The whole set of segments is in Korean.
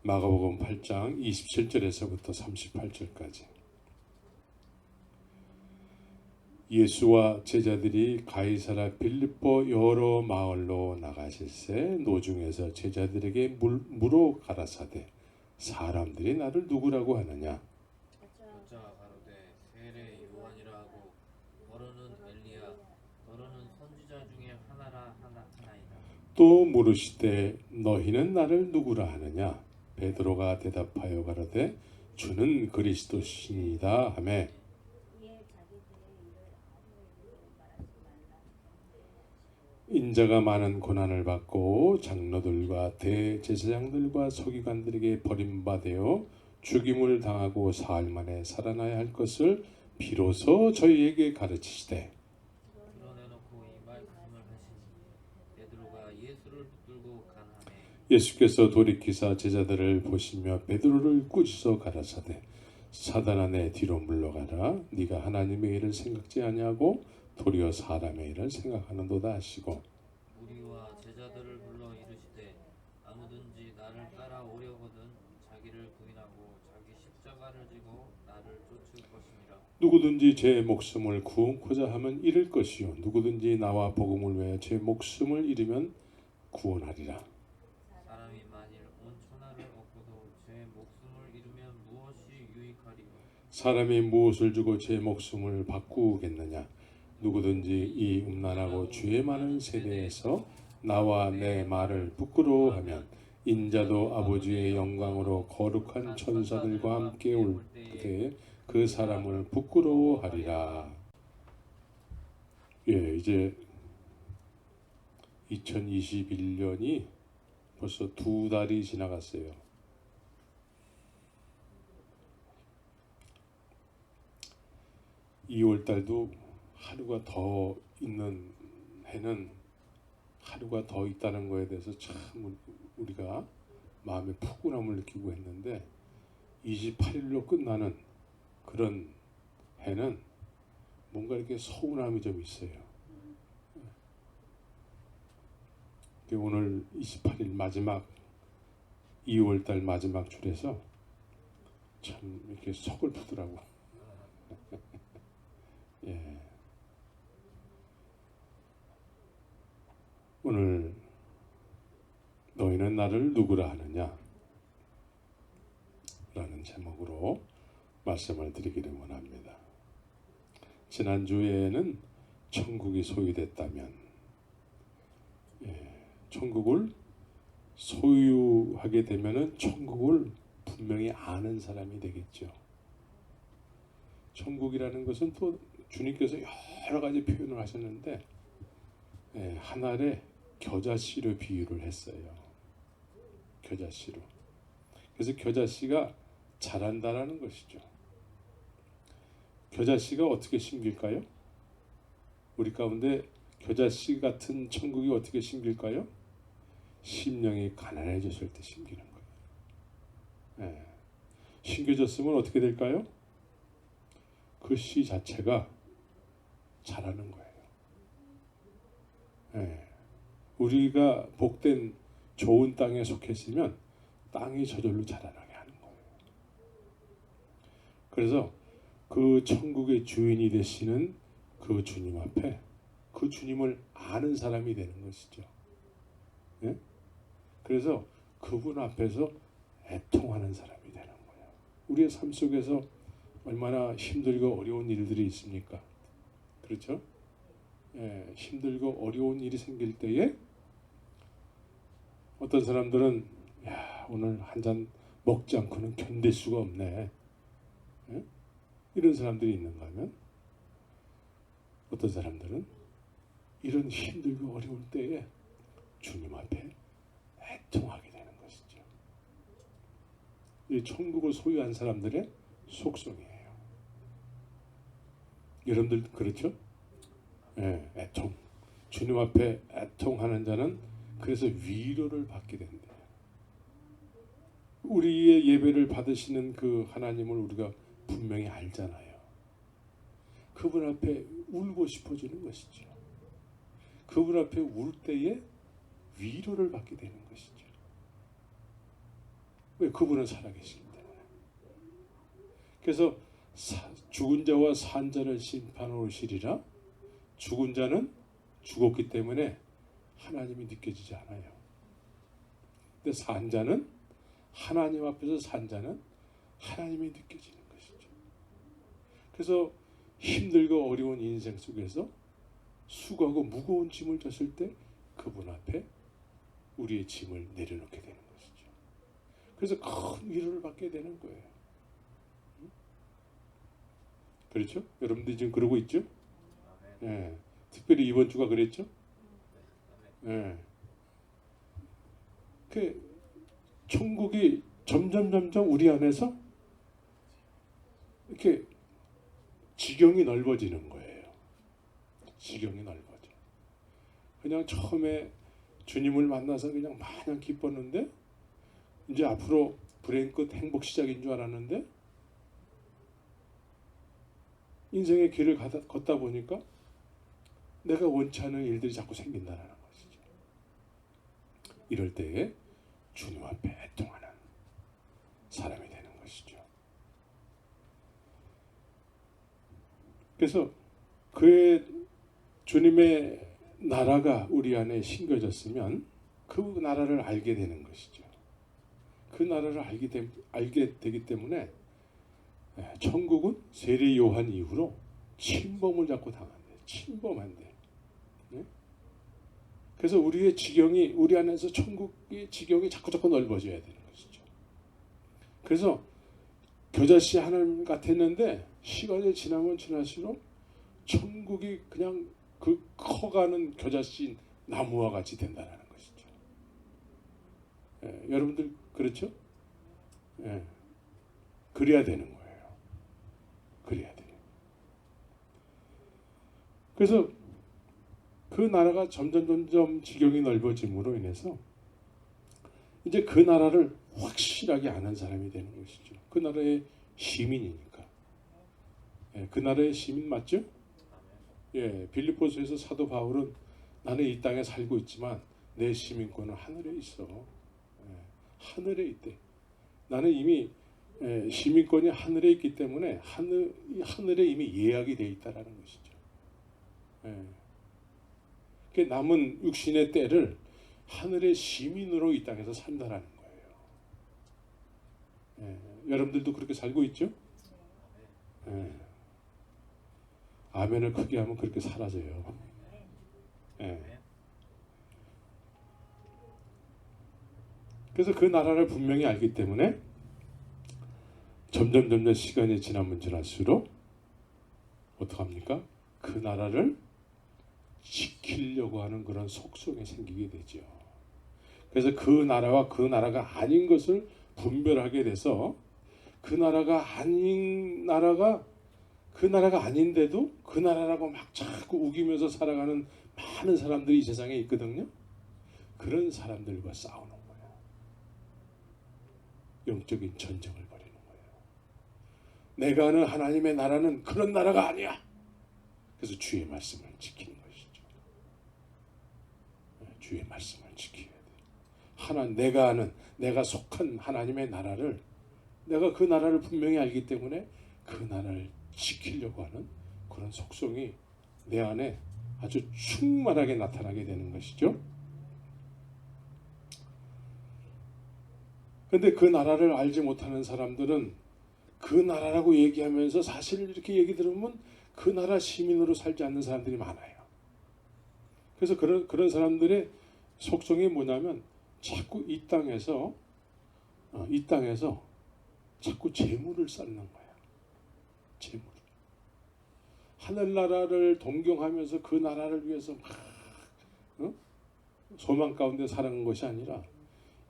마가복음 8장 27절에서부터 38절까지. 예수와 제자들이 가이사라 빌립보 여러 마을로 나가실새 노중에서 제자들에게 물어 가라사대 사람들이 나를 누구라고 하느냐? 어쩌 가로되 세례 요한이라 하고 더러는 엘리야 더러는 선지자 중에 하나이다. 또 물으시되 너희는 나를 누구라 하느냐? 베드로가 대답하여 가로되 주는 그리스도시니이다 하매 인자가 많은 고난을 받고 장로들과 대제사장들과 서기관들에게 버림받아 죽임을 당하고 사흘 만에 살아나야 할 것을 비로소 저희에게 가르치시되 드러내놓고 이 말씀을 하시니 베드로가 예수를 붙들고 간하매 예수께서 돌이키사 제자들을 보시며 베드로를 꾸짖어 가라사대 사단아 내 뒤로 물러가라 네가 하나님의 일을 생각지 아니하고 도리어 사람의 일을 생각하는도다 하시고 무리와 제자들을 불러 이르시되 아무든지 나를 따라오려거든 자기를 부인하고 자기 십자가를 지고 나를 쫓을 것이니라. 누구든지 제 목숨을 구원코자 하면 잃을 것이요 누구든지 나와 복음을 위하여 제 목숨을 잃으면 구원하리라. 사람이 만일 온 천하를 얻고도 제 목숨을 잃으면 무엇이 유익하리요? 사람이 무엇을 주고 제 목숨을 바꾸겠느냐? 누구든지 이 음란하고 죄 많은 세대에서 나와 내 말을 부끄러워하면 인자도 아버지의 영광으로 거룩한 천사들과 함께 올 때 그 사람을 부끄러워하리라. 예, 이제 2021년이 벌써 2달이 지나갔어요. (2월달도) 하루가 더 있는 해는 하루가 더 있다는 거에 대해서 참 우리가 마음의 푸근함을 느끼고 했는데 28일로 끝나는 그런 해는 뭔가 이렇게 서운함이 좀 있어요. 오늘 28일 마지막 2월달 마지막 줄에서 참 이렇게 서글프더라고. 예. 오늘 너희는 나를 누구라 하느냐? 라는 제목으로 말씀을 드리기를 원합니다. 지난주에는 천국이 소유됐다면 천국을 소유하게 되면은 천국을 분명히 아는 사람이 되겠죠. 천국이라는 것은 또 주님께서 여러 가지 표현을 하셨는데 한 알에 겨자씨로 비유를 했어요. 겨자씨로. 그래서 겨자씨가 자란다라는 것이죠. 겨자씨가 어떻게 심길까요? 우리 가운데 겨자씨 같은 천국이 어떻게 심길까요? 심령이 가난해졌을 때 심기는 거예요. 심겨졌으면 어떻게 될까요? 그 씨 자체가 자라는 거예요. 우리가 복된 좋은 땅에 속했으면 땅이 저절로 자라나게 하는 거예요. 그래서 그 천국의 주인이 되시는 그 주님 앞에 그 주님을 아는 사람이 되는 것이죠. 그래서 그분 앞에서 애통하는 사람이 되는 거예요. 우리의 삶 속에서 얼마나 힘들고 어려운 일들이 있습니까? 그렇죠? 힘들고 어려운 일이 생길 때에 어떤 사람들은 오늘 한 잔 먹지 않고는 견딜 수가 없네. 이런 사람들이 있는가 하면 어떤 사람들은 이런 힘들고 어려울 때에 주님 앞에 애통하게 되는 것이죠. 이 천국을 소유한 사람들의 속성이에요. 여러분들 그렇죠? 애통. 주님 앞에 애통하는 자는 그래서 위로를 받게 된대요. 우리의 예배를 받으시는 그 하나님을 우리가 분명히 알잖아요. 그분 앞에 울고 싶어지는 것이죠. 그분 앞에 울 때에 위로를 받게 되는 것이죠. 왜? 그분은 살아계시기 때문에. 그래서 죽은 자와 산 자를 심판하러 오시리라. 죽은 자는 죽었기 때문에 하나님이 느껴지지 않아요. 근데 산 자는, 하나님 앞에서 산 자는 하나님이 느껴지는 것이죠. 그래서 힘들고 어려운 인생 속에서 수고하고 무거운 짐을 졌을 때 그분 앞에 우리의 짐을 내려놓게 되는 것이죠. 그래서 큰 위로를 받게 되는 거예요. 그렇죠? 여러분들이 지금 그러고 있죠? 예. 특별히 이번 주가 그랬죠? 예. 그 천국이 점점 우리 안에서 이렇게 지경이 넓어지는 거예요. 지경이 넓어져. 그냥 처음에 주님을 만나서 그냥 마냥 기뻤는데 이제 앞으로 불행 끝 행복 시작인 줄 알았는데 인생의 길을 걷다 보니까 내가 원치 않은 일들이 자꾸 생긴다는 것이죠. 이럴 때에 주님 앞에 애통하는 사람이 되는 것이죠. 그래서 그의 주님의 나라가 우리 안에 심겨졌으면 그 나라를 알게 되는 것이죠. 그 나라를 알게 되기 때문에 천국은 세례 요한 이후로 침범을 자꾸 당한대. 침범한대. 네? 그래서 우리의 지경이, 우리 안에서 천국의 지경이 자꾸 넓어져야 되는 것이죠. 그래서 겨자씨 하나님 같았는데 시간이 지나면 지날수록 천국이 그냥 그 커가는 겨자씨 나무와 같이 된다는 것이죠. 여러분들 그렇죠? 그래야 되는 거예요. 그래야 돼요. 그래서 그 나라가 점점 지경이 넓어짐으로 인해서 이제 그 나라를 확실하게 아는 사람이 되는 것이죠. 그 나라의 시민이니까. 그 나라의 시민 맞죠? 빌립보서에서 사도 바울은 나는 이 땅에 살고 있지만 내 시민권은 하늘에 있어. 하늘에 있대. 나는 이미 시민권이 하늘에 있기 때문에 하늘에 이미 예약이 되어 있다라는 것이죠. 그 남은 육신의 때를 하늘의 시민으로 이 땅에서 산다라는 거예요. 여러분들도 그렇게 살고 있죠? 아멘을 크게 하면 그렇게 사라져요. 그래서 그 나라를 분명히 알기 때문에 점점 시간이 지나면 지날수록 어떡합니까? 그 나라를 지키려고 하는 그런 속성이 생기게 되죠. 그래서 그 나라와 그 나라가 아닌 것을 분별하게 돼서 그 나라가 아닌데도 그 나라라고 막 자꾸 우기면서 살아가는 많은 사람들이 이 세상에 있거든요. 그런 사람들과 싸우는 거예요. 영적인 전쟁을 벌이는 거예요. 내가 아는 하나님의 나라는 그런 나라가 아니야. 그래서 주의 말씀을 지키는 것이죠. 주의 말씀을 지켜야 돼. 내가 아는, 내가 속한 하나님의 나라를, 내가 그 나라를 분명히 알기 때문에 그 나라를 지키려고 하는 그런 속성이 내 안에 아주 충만하게 나타나게 되는 것이죠. 그런데 그 나라를 알지 못하는 사람들은 그 나라라고 얘기하면서 사실 이렇게 얘기 들으면 그 나라 시민으로 살지 않는 사람들이 많아요. 그래서 그런 사람들의 속성이 뭐냐면 자꾸 이 땅에서 자꾸 재물을 쌓는 거야. 재물. 하늘나라를 동경하면서 그 나라를 위해서 막 소망 가운데 살아가는 것이 아니라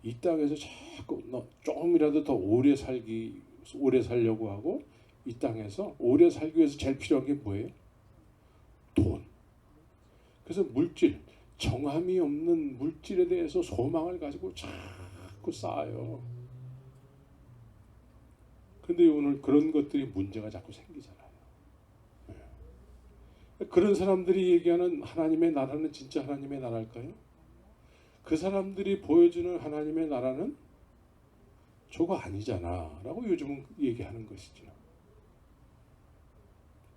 이 땅에서 자꾸 조금이라도 더 오래 살려고 하고 이 땅에서 오래 살기 위해서 제일 필요한 게 뭐예요? 돈. 그래서 물질, 정함이 없는 물질에 대해서 소망을 가지고 자꾸 쌓아요. 근데 오늘 그런 것들이 문제가 자꾸 생기잖아요. 그런 사람들이 얘기하는 하나님의 나라는 진짜 하나님의 나라일까요? 그 사람들이 보여주는 하나님의 나라는 저거 아니잖아 라고 요즘은 얘기하는 것이죠.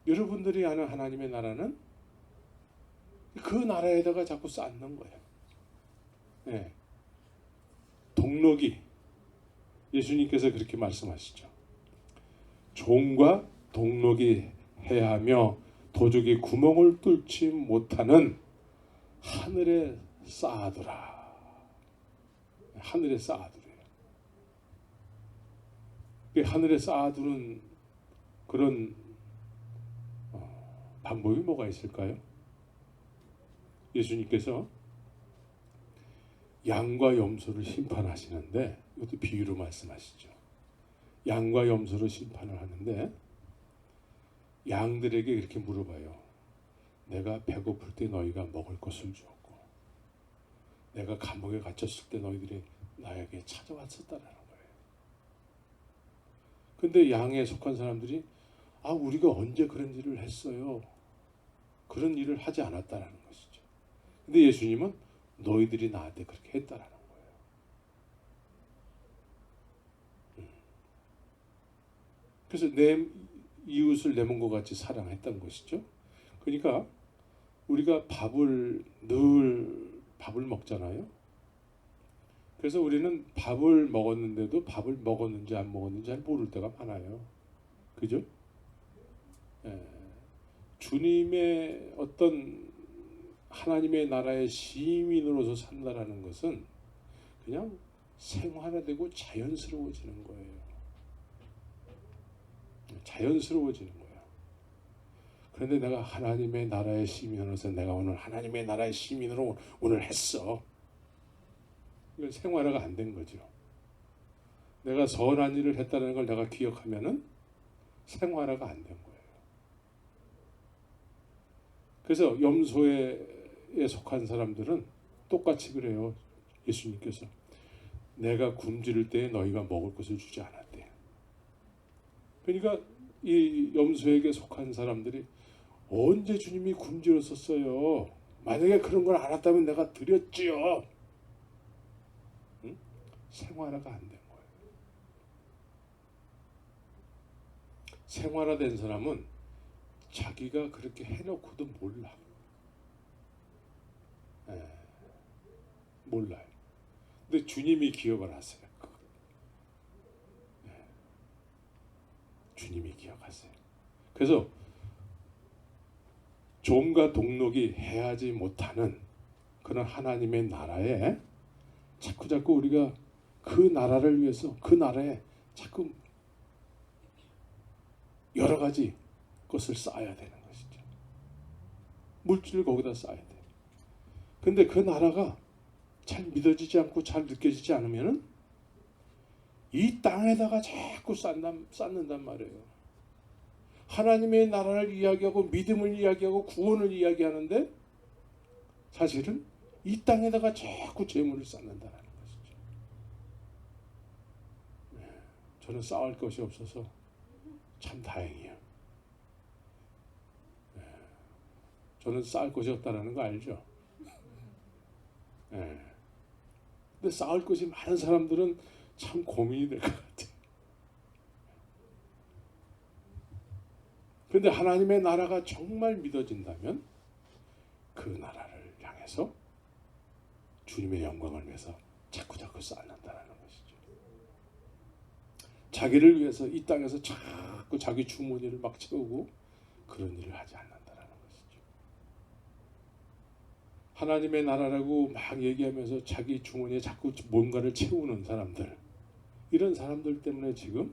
여러분들이 아는 하나님의 나라는 그 나라에다가 자꾸 쌓는 거예요. 네. 동록이 예수님께서 그렇게 말씀하시죠. 종과 동록이 해하며 도적이 구멍을 뚫지 못하는 하늘에 쌓아두라. 하늘에 쌓아두래요. 하늘에 쌓아두는 그런 방법이 뭐가 있을까요? 예수님께서 양과 염소를 심판하시는데, 이것도 비유로 말씀하시죠. 양과 염소로 심판을 하는데 양들에게 이렇게 물어봐요. 내가 배고플 때 너희가 먹을 것을 주었고, 내가 감옥에 갇혔을 때 너희들이 나에게 찾아왔었다라는 거예요. 근데 양에 속한 사람들이 우리가 언제 그런 일을 했어요? 그런 일을 하지 않았다라는 것이죠. 근데 예수님은 너희들이 나한테 그렇게 했다라는 거예요. 그래서 내 이웃을 내 몸과 같이 사랑했던 것이죠. 그러니까 우리가 밥을 먹잖아요. 그래서 우리는 밥을 먹었는데도 밥을 먹었는지 안 먹었는지 잘 모를 때가 많아요. 그죠? 주님의 어떤 하나님의 나라의 시민으로서 산다라는 것은 그냥 생활화되고 자연스러워지는 거예요. 자연스러워지는 거예요. 그런데 내가 하나님의 나라의 시민으로서 내가 오늘 하나님의 나라의 시민으로 오늘 했어. 이건 생활화가 안 된 거죠. 내가 선한 일을 했다는 걸 내가 기억하면은 생활화가 안 된 거예요. 그래서 염소에 속한 사람들은 똑같이 그래요. 예수님께서 내가 굶주릴 때에 너희가 먹을 것을 주지 않았대. 그러니까 이 염소에게 속한 사람들이 언제 주님이 굶주렸었어요? 만약에 그런 걸 알았다면 내가 드렸지요. 응? 생활화가 안 된 거예요. 생활화된 사람은 자기가 그렇게 해놓고도 몰라. 몰라요. 근데 주님이 기억을 하세요. 주님이 기억하세요. 그래서 종과 동록이 해하지 못하는 그런 하나님의 나라에 자꾸 우리가 그 나라를 위해서 그 나라에 자꾸 여러 가지 것을 쌓아야 되는 것이죠. 물질을 거기다 쌓아야 돼요. 근데 그 나라가 잘 믿어지지 않고 잘 느껴지지 않으면은 이 땅에다가 자꾸 쌓는단 말이에요. 하나님의 나라를 이야기하고 믿음을 이야기하고 구원을 이야기하는데 사실은 이 땅에다가 자꾸 재물을 쌓는다는 것이죠. 저는 쌓을 것이 없어서 참 다행이에요. 저는 쌓을 것이 없다는 거 알죠? 근데 쌓을 것이 많은 사람들은 참 고민이 될 것 같아요. 그런데 하나님의 나라가 정말 믿어진다면 그 나라를 향해서 주님의 영광을 위해서 자꾸 쌓는다는 것이죠. 자기를 위해서 이 땅에서 자꾸 자기 주머니를 막 채우고 그런 일을 하지 않는다는 것이죠. 하나님의 나라라고 막 얘기하면서 자기 주머니에 자꾸 뭔가를 채우는 사람들, 이런 사람들 때문에 지금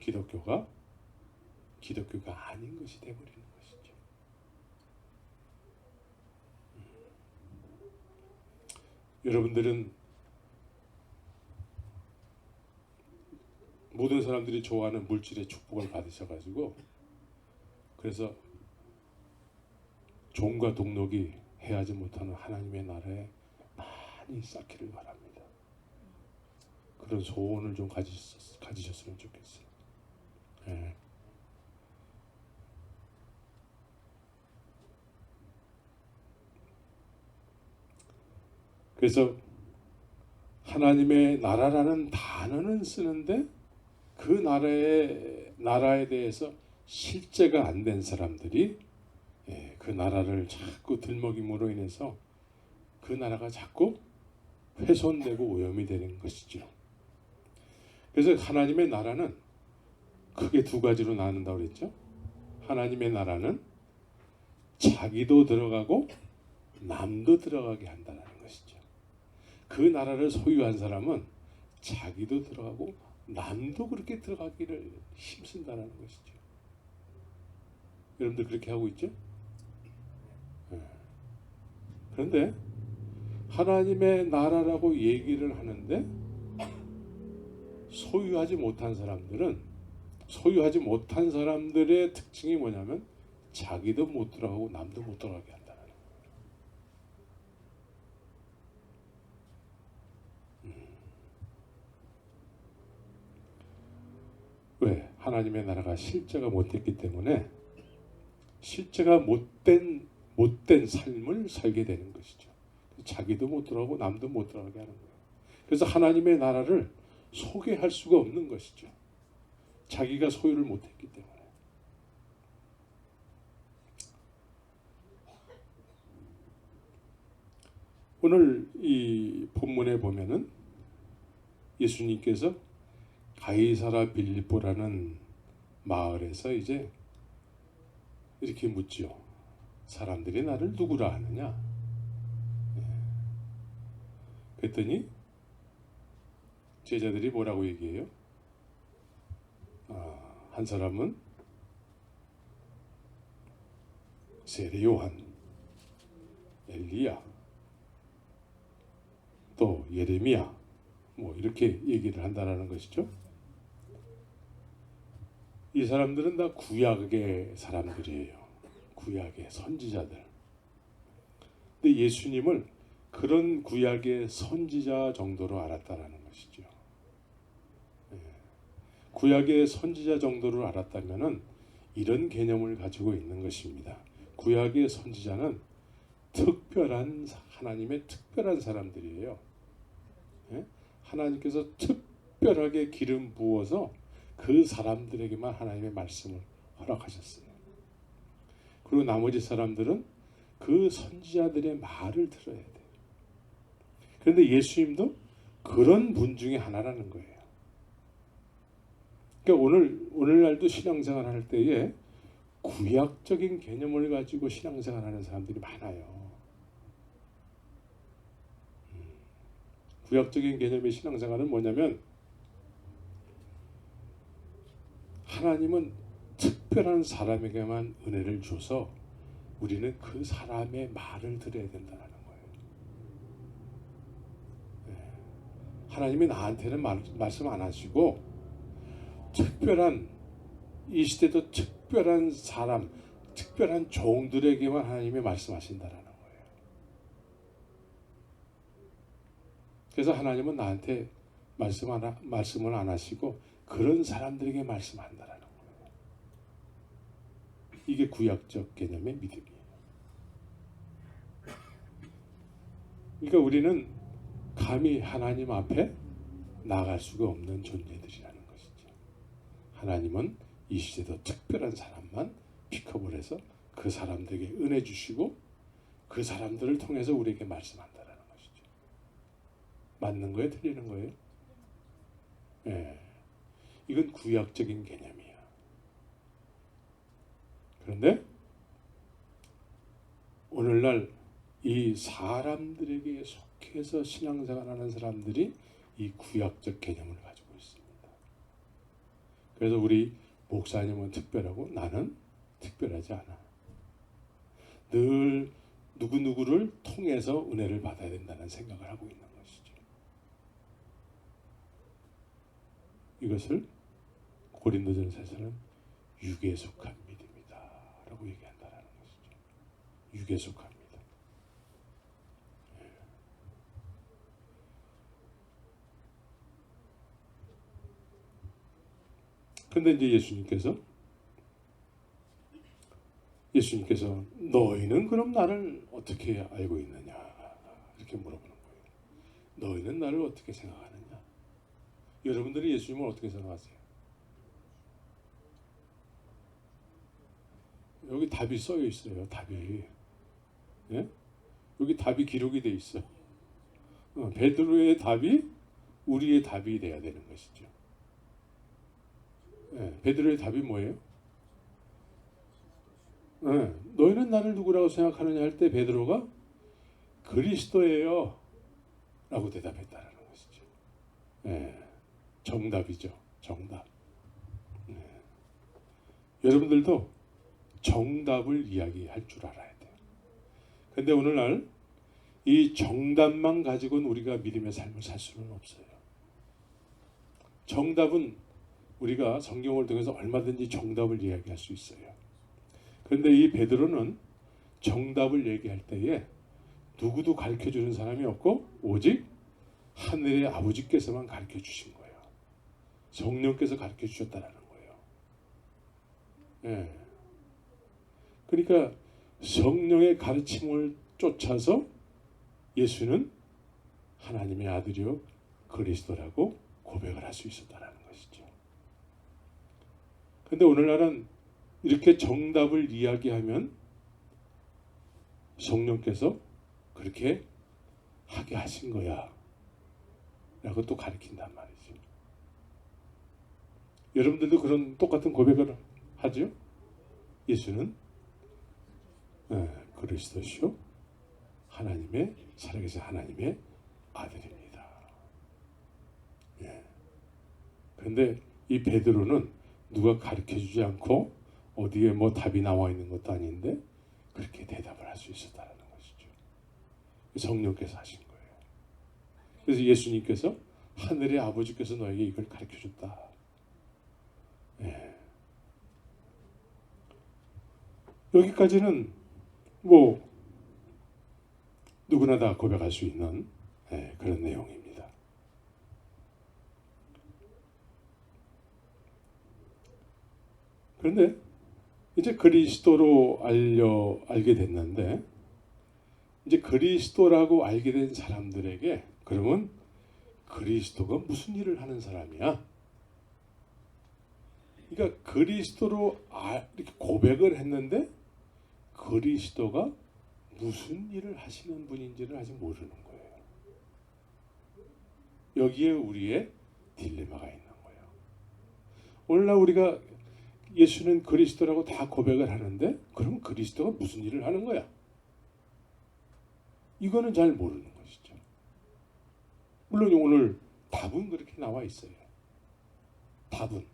기독교가 아닌 것이 되어버리는 것이죠. 여러분들은 모든 사람들이 좋아하는 물질의 축복을 받으셔가지고 그래서 종과 동록이 해하지 못하는 하나님의 나라에 많이 쌓기를 바랍니다. 그런 소원을 좀 가지셨으면 좋겠어요. 네. 그래서 하나님의 나라라는 다 단어는 쓰는데 그 나라에 대해서 실제가 안 된 사람들이 그 나라를 자꾸 들먹임으로 인해서 그 나라가 자꾸 훼손되고 오염이 되는 것이죠. 그래서 하나님의 나라는 크게 두 가지로 나눈다고 그랬죠. 하나님의 나라는 자기도 들어가고 남도 들어가게 한다는 것이죠. 그 나라를 소유한 사람은 자기도 들어가고 남도 그렇게 들어가기를 힘쓴다는 것이죠. 여러분들 그렇게 하고 있죠? 그런데 하나님의 나라라고 얘기를 하는데 소유하지 못한 사람들의 특징이 뭐냐면 자기도 못 들어가고 남도 못 들어가게 한다는 거예요. 왜? 하나님의 나라가 실제가 못됐기 때문에 실제가 못된 삶을 살게 되는 것이죠. 자기도 못 들어가고 남도 못 들어가게 하는 거예요. 그래서 하나님의 나라를 소개할 수가 없는 것이죠. 자기가 소유를 못했기 때문에. 오늘 이 본문에 보면은 예수님께서 가이사라 빌립보라는 마을에서 이제 이렇게 묻죠. 사람들이 나를 누구라 하느냐? 그랬더니 제자들이 뭐라고 얘기해요? 한 사람은 세례 요한, 엘리야, 또 예레미야, 뭐 이렇게 얘기를 한다라는 것이죠. 이 사람들은 다 구약의 사람들이에요. 구약의 선지자들. 근데 예수님을 그런 구약의 선지자 정도로 알았다라는 것이죠. 구약의 선지자 정도로 알았다면은 이런 개념을 가지고 있는 것입니다. 구약의 선지자는 특별한 하나님의 특별한 사람들이에요. 하나님께서 특별하게 기름 부어서 그 사람들에게만 하나님의 말씀을 허락하셨어요. 그리고 나머지 사람들은 그 선지자들의 말을 들어야 돼요. 그런데 예수님도 그런 분 중에 하나라는 거예요. 그러니까 오늘날도 신앙생활 할 때에 구약적인 개념을 가지고 신앙생활 하는 사람들이 많아요. 구약적인 개념의 신앙생활은 뭐냐면 하나님은 특별한 사람에게만 은혜를 줘서 우리는 그 사람의 말을 들어야 된다는 거예요. 하나님이 나한테는 말씀 안 하시고 특별한 이 시대도 특별한 사람, 특별한 종들에게만 하나님이 말씀하신다라는 거예요. 그래서 하나님은 나한테 말씀을 안 하시고 그런 사람들에게 말씀한다라는 거예요. 이게 구약적 개념의 믿음이에요. 그러니까 우리는 감히 하나님 앞에 나갈 수가 없는 존재들이라는 것이죠. 하나님은 이 시대도 특별한 사람만 픽업을 해서 그 사람들에게 은혜 주시고 그 사람들을 통해서 우리에게 말씀한다라는 것이죠. 맞는 거예요? 틀리는 거예요? 예. 이건 구약적인 개념이야. 그런데 오늘날 이 사람들에게 속해서 신앙생활하는 사람들이 이 구약적 개념을 가지고 있습니다. 그래서 우리 목사님은 특별하고 나는 특별하지 않아. 늘 누구누구를 통해서 은혜를 받아야 된다는 생각을 하고 있는 것이죠. 이것을 고린도전서에서는 육에 속한 믿음이다 라고 얘기한다는 것이죠. 육에 속합니다. 그런데 이제 예수님께서 너희는 그럼 나를 어떻게 알고 있느냐 이렇게 물어보는 거예요. 너희는 나를 어떻게 생각하느냐? 여러분들이 예수님을 어떻게 생각하세요? 여기 답이 써여 있어요. 답이. 예? 여기 답이 기록이 돼 있어. 베드로의 답이 우리의 답이 돼야 되는 것이죠. 예, 베드로의 답이 뭐예요? 예, 너희는 나를 누구라고 생각하느냐 할 때 베드로가 그리스도예요 라고 대답했다는 것이죠. 예, 정답이죠. 정답. 예. 여러분들도 정답을 이야기할 줄 알아야 돼요. 근데 오늘날 이 정답만 가지고는 우리가 믿음의 삶을 살 수는 없어요. 정답은 우리가 성경을 통해서 얼마든지 정답을 이야기할 수 있어요. 그런데 이 베드로는 정답을 얘기할 때에 누구도 가르쳐 주는 사람이 없고 오직 하늘의 아버지께서만 가르쳐 주신 거예요. 성령께서 가르쳐 주셨다라는 거예요. 예. 그러니까 성령의 가르침을 쫓아서 예수는 하나님의 아들이요 그리스도라고 고백을 할 수 있었다라는 것이죠. 그런데 오늘날은 이렇게 정답을 이야기하면 성령께서 그렇게 하게 하신 거야 라고 또 가르친단 말이죠. 여러분들도 그런 똑같은 고백을 하죠? 예수는 그리스도시요 하나님의 살아계신 하나님의 아들입니다. 예. 그런데 이 베드로는 누가 가르쳐주지 않고 어디에 뭐 답이 나와 있는 것도 아닌데 그렇게 대답을 할 수 있었다는 것이죠. 성령께서 하신 거예요. 그래서 예수님께서 하늘의 아버지께서 너에게 이걸 가르쳐줬다. 예. 여기까지는 뭐 누구나 다 고백할 수 있는 그런 내용입니다. 그런데 이제 그리스도로 알게 됐는데 이제 그리스도라고 알게 된 사람들에게 그러면 그리스도가 무슨 일을 하는 사람이야? 그러니까 그리스도로 이렇게 고백을 했는데 그리스도가 무슨 일을 하시는 분인지를 아직 모르는 거예요. 여기에 우리의 딜레마가 있는 거예요. 오늘날 우리가 예수는 그리스도라고 다 고백을 하는데 그럼 그리스도가 무슨 일을 하는 거야? 이거는 잘 모르는 것이죠. 물론 오늘 답은 그렇게 나와 있어요. 답은.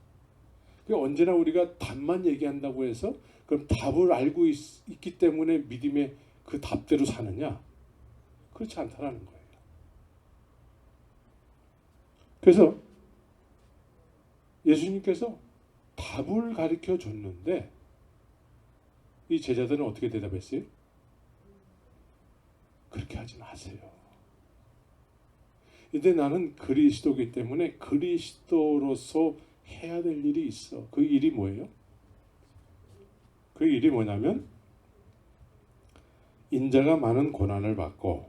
언제나 우리가 답만 얘기한다고 해서 그럼 답을 알고 있기 때문에 믿음의 그 답대로 사느냐? 그렇지 않다라는 거예요. 그래서 예수님께서 답을 가르쳐 줬는데 이 제자들은 어떻게 대답했어요? 그렇게 하지 마세요. 근데 나는 그리스도이기 때문에 그리스도로서 해야 될 일이 있어. 그 일이 뭐예요? 그 일이 뭐냐면 인자가 많은 고난을 받고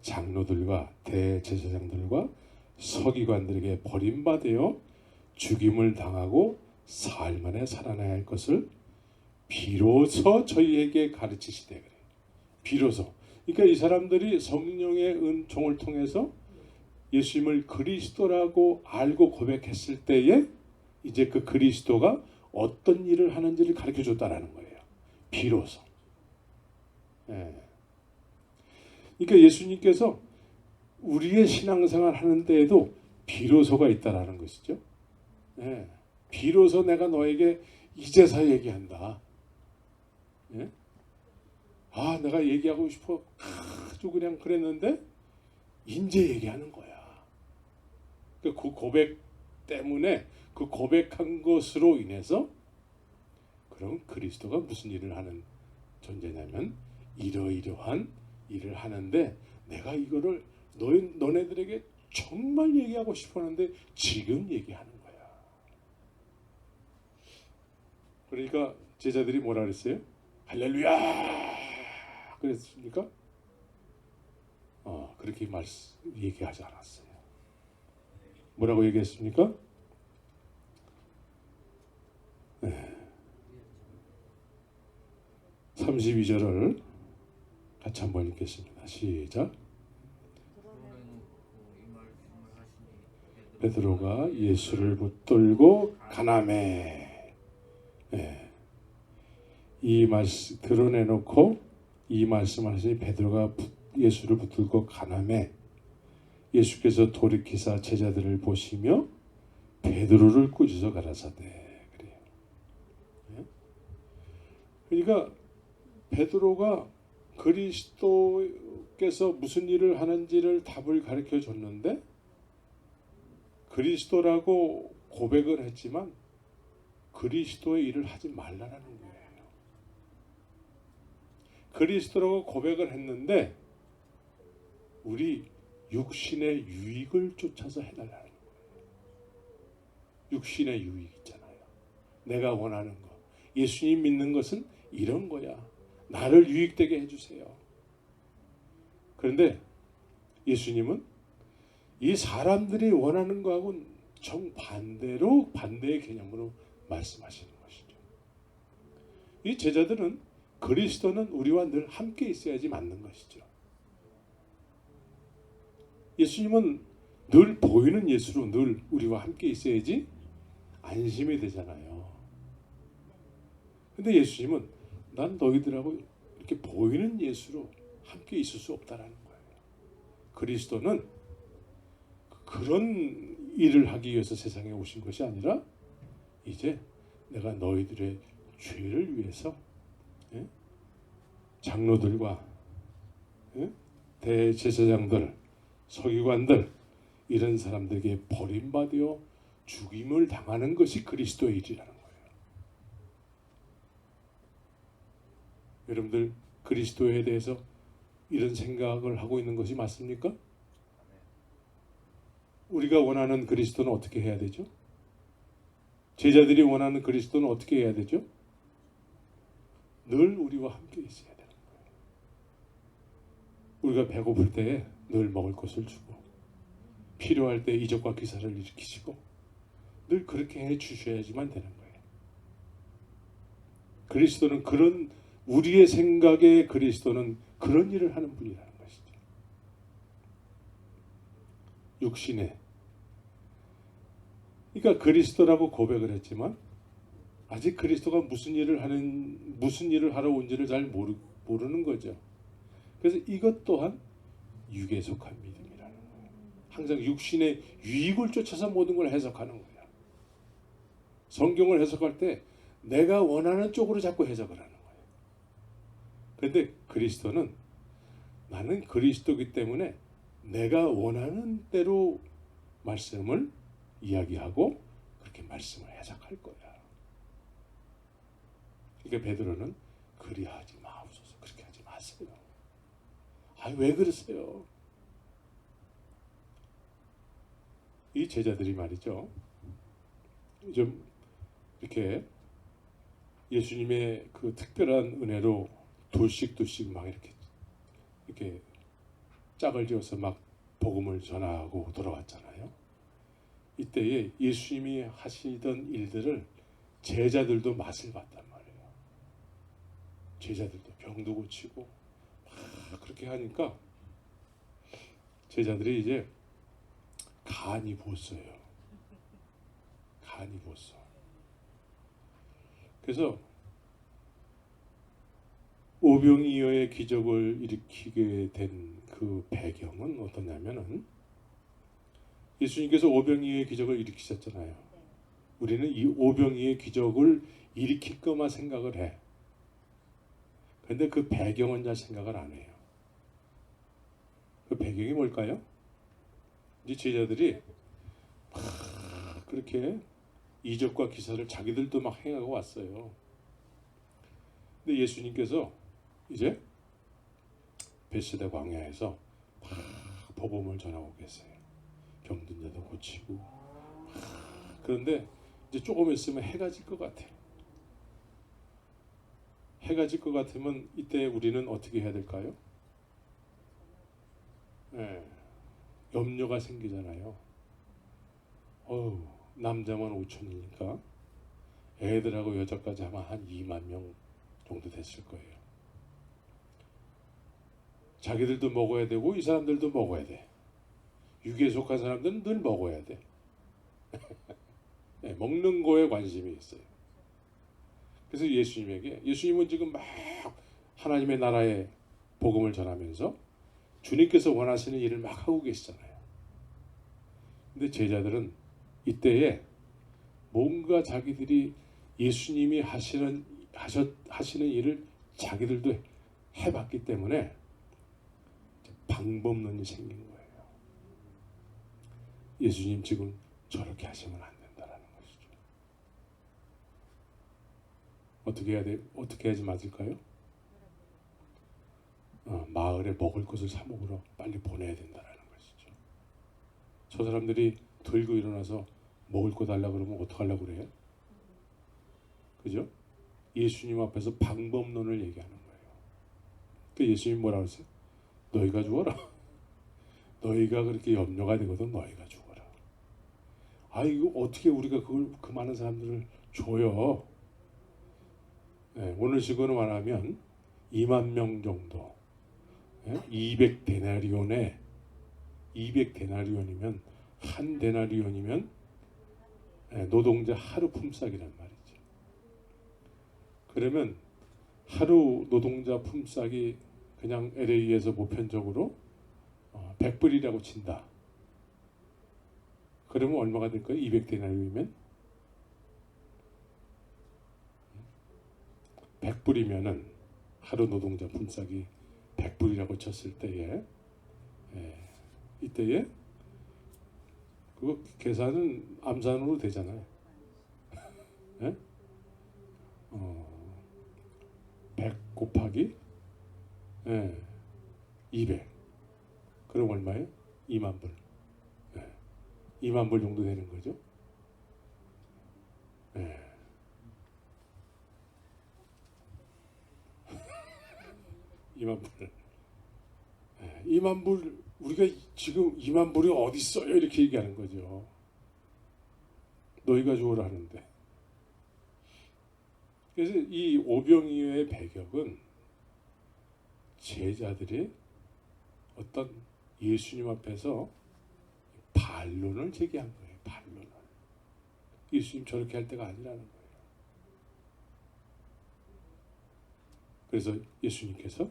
장로들과 대제사장들과 서기관들에게 버림받아 죽임을 당하고 사흘 만에 살아나야 할 것을 비로소 저희에게 가르치시되 그래요. 비로소. 그러니까 이 사람들이 성령의 은총을 통해서 예수님을 그리스도라고 알고 고백했을 때에 이제 그 그리스도가 어떤 일을 하는지를 가르쳐 줬다라는 거예요. 비로소. 예. 그러니까 예수님께서 우리의 신앙생활 하는 데에도 비로소가 있다라는 것이죠. 예. 비로소 내가 너에게 이제서 얘기한다. 예? 아, 내가 얘기하고 싶어 아주 그냥 그랬는데 이제 얘기하는 거야. 그 고백 때문에 그 고백한 것으로 인해서 그럼 그리스도가 무슨 일을 하는 존재냐면 이러이러한 일을 하는데 내가 이거를 너네들에게 정말 얘기하고 싶었는데 지금 얘기하는 거야. 그러니까 제자들이 뭐라 그랬어요? 할렐루야 그랬습니까? 그렇게 얘기하지 않았어요. 뭐라고 얘기했습니까? 32절을 같이 한번 읽겠습니다. 시작. 드러내놓고 이 말씀을 하시니 베드로가 예수를 붙들고 가나매. 이 말씀 드러내놓고 이 말씀하시니 베드로가 예수를 붙들고 가나매. 예수께서 돌이키사 제자들을 보시며 베드로를 꾸짖어 가라사대. 그래요. 그러니까 베드로가 그리스도께서 무슨 일을 하는지를 답을 가르쳐 줬는데 그리스도라고 고백을 했지만 그리스도의 일을 하지 말라는 거예요. 그리스도라고 고백을 했는데 우리 육신의 유익을 쫓아서 해달라는 거예요. 육신의 유익 있잖아요. 내가 원하는 거. 예수님 믿는 것은 이런 거야. 나를 유익되게 해주세요. 그런데 예수님은 이 사람들이 원하는 거하고는 정반대로 반대의 개념으로 말씀하시는 것이죠. 이 제자들은 그리스도는 우리와 늘 함께 있어야지 맞는 것이죠. 예수님은 늘 보이는 예수로 늘 우리와 함께 있어야지 안심이 되잖아요. 근데 예수님은 난 너희들하고 이렇게 보이는 예수로 함께 있을 수 없다라는 거예요. 그리스도는 그런 일을 하기 위해서 세상에 오신 것이 아니라 이제 내가 너희들의 죄를 위해서 장로들과 대제사장들, 서기관들 이런 사람들에게 버림받아 죽임을 당하는 것이 그리스도의 일이라는 거예요. 여러분들 그리스도에 대해서 이런 생각을 하고 있는 것이 맞습니까? 우리가 원하는 그리스도는 어떻게 해야 되죠? 제자들이 원하는 그리스도는 어떻게 해야 되죠? 늘 우리와 함께 있어야 되는 거예요. 우리가 배고플 때에 늘 먹을 것을 주고 필요할 때 이적과 기사를 일으키시고 늘 그렇게 해주셔야지만 되는 거예요. 그리스도는 그런 우리의 생각에 그리스도는 그런 일을 하는 분이라는 것이죠. 육신에 그러니까 그리스도라고 고백을 했지만 아직 그리스도가 무슨 일을 하러 온지를 잘 모르는 거죠. 그래서 이것 또한 육에 속한 믿음이라는 거예요. 항상 육신의 유익을 쫓아서 모든 걸 해석하는 거예요. 성경을 해석할 때 내가 원하는 쪽으로 자꾸 해석을 하는 거예요. 그런데 그리스도는 나는 그리스도이기 때문에 내가 원하는 대로 말씀을 이야기하고 그렇게 말씀을 해석할 거야. 그러니까 베드로는 그리하지 마옵소서. 그렇게 하지 마세요. 왜 그러세요? 이 제자들이 말이죠. 좀 이렇게 예수님의 그 특별한 은혜로 둘씩 막 이렇게 짝을 지어서 막 복음을 전하고 돌아왔잖아요. 이때에 예수님이 하시던 일들을 제자들도 맛을 봤단 말이에요. 제자들도 병도 고치고 막 그렇게 하니까 제자들이 이제 간이 부었어요. 간이 부었어. 그래서 오병이어의 기적을 일으키게 된 그 배경은 어떠냐면은 예수님께서 오병이어의 기적을 일으키셨잖아요. 우리는 이 오병이어의 기적을 일으킬 것만 생각을 해. 그런데 그 배경은 잘 생각을 안 해요. 그 배경이 뭘까요? 이제 제자들이 그렇게 이적과 기사를 자기들도 막 행하고 왔어요. 근데 예수님께서 이제 베스다 광야에서 복음을 전하고 계세요. 병든 자도 고치고. 그런데 이제 조금 있으면 해가 질 것 같아요. 해가 질 것 같으면 이때 우리는 어떻게 해야 될까요? 염려가 생기잖아요. 남자만 5천이니까 애들하고 여자까지 하면 한 2만 명 정도 됐을 거예요. 자기들도 먹어야 되고 이 사람들도 먹어야 돼. 육에 속한 사람들은 늘 먹어야 돼. 네, 먹는 거에 관심이 있어요. 그래서 예수님은 지금 막 하나님의 나라의 복음을 전하면서 주님께서 원하시는 일을 막 하고 계시잖아요. 근데 제자들은 이때에 뭔가 자기들이 예수님이 하시는 일을 자기들도 해봤기 때문에 방법론이 생긴 거예요. 예수님 지금 저렇게 하시면 안 된다라는 것이죠. 어떻게 해야 돼? 어떻게 해야지 맞을까요? 마을에 먹을 것을 사 먹으러 빨리 보내야 된다라는 것이죠. 저 사람들이 들고 일어나서 먹을 거 달라 그러면 어떡하려고 그래요? 그죠? 예수님 앞에서 방법론을 얘기하는 거예요. 그 예수님 뭐라고 했어요? 너희가 죽어라. 너희가 그렇게 염려가 되거든 너희가 죽어라. 이거 어떻게 우리가 그 많은 사람들을 줘요? 네, 오늘 식으로 말하면 2만 명 정도, 200데나리온에 200데나리온이면 한 데나리온이면 노동자 하루 품삯이란 말이죠. 그러면 하루 노동자 품삯이 그냥 LA에서 보편적으로 100불이라고 친다. 그러면 얼마가 될까요? 200데나리온이면 100불이면은 하루 노동자 품삯이 100불이라고 쳤을 때에 이때에 그거 계산은 암산으로 되잖아요. 100 곱하기 200 그럼 얼마예요? 2만 불. 2만 불 정도 되는 거죠. 2만 불. 2만 불 우리가 지금 2만 불이 어디 있어요? 이렇게 얘기하는 거죠. 너희가 주어라 하는데. 그래서 이 오병이어의 배경은 제자들이 어떤 예수님 앞에서 반론을 제기한 거예요. 반론을. 예수님 저렇게 할 때가 아니라는 거예요. 그래서 예수님께서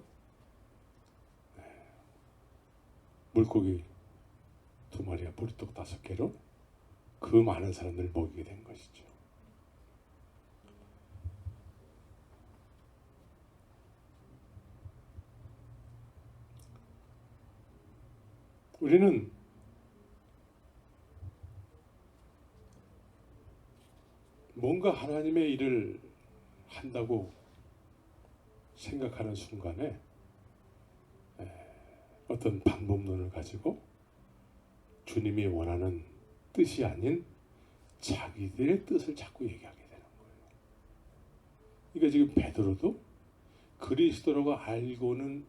물고기 2마리와 보리떡 5개로 그 많은 사람들을 먹이게 된 것이죠. 우리는 뭔가 하나님의 일을 한다고 생각하는 순간에 어떤 방법론을 가지고 주님이 원하는 뜻이 아닌 자기들의 뜻을 자꾸 얘기하게 되는 거예요. 그러니까 지금 베드로도 그리스도라고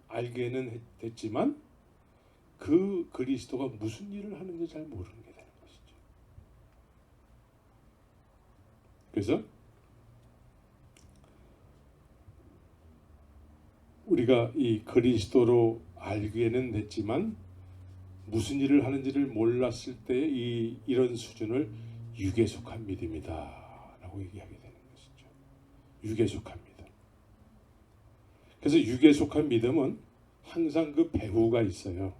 알게는 됐지만 그 그리스도가 무슨 일을 하는지 잘 모르는 게 되는 것이죠. 그래서 우리가 이 그리스도로 알게는 됐지만 무슨 일을 하는지를 몰랐을 때 이런 수준을 육에 속한 믿음이다 라고 얘기하게 되는 것이죠. 육에 속한 믿음. 그래서 육에 속한 믿음은 항상 그 배후가 있어요.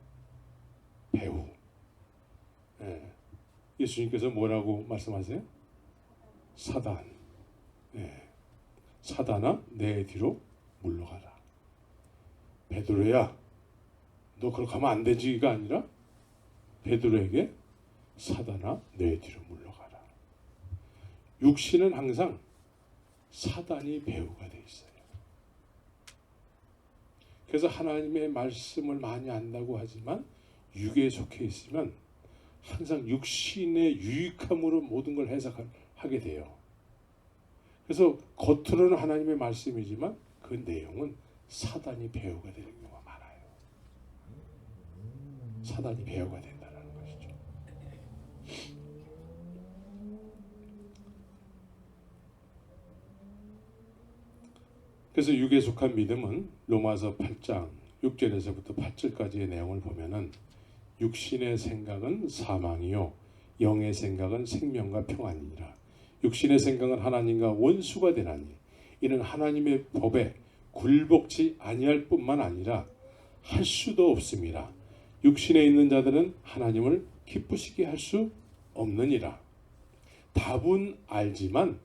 배후. 예수님께서 뭐라고 말씀하세요? 사단. 사단아 내 뒤로 물러가라. 베드로야 너 그렇게 하면 안 되지가 아니라 베드로에게 사단아 내 뒤로 물러가라. 육신은 항상 사단이 배후가 돼 있어요. 그래서 하나님의 말씀을 많이 안다고 하지만 육에 속해 있으면 항상 육신의 유익함으로 모든 걸 해석하게 돼요. 그래서 겉으로는 하나님의 말씀이지만 그 내용은 사단이 배후가 되는 경우가 많아요. 사단이 배후가 된다는 것이죠. 그래서 육에 속한 믿음은 로마서 8장 6절에서부터 8절까지의 내용을 보면은 육신의 생각은 사망이요 영의 생각은 생명과 평안이니라. 육신의 생각은 하나님과 원수가 되나니 이는 하나님의 법에 굴복치 아니할 뿐만 아니라 할 수도 없습니다. 육신에 있는 자들은 하나님을 기쁘시게 할 수 없느니라. 답은 알지만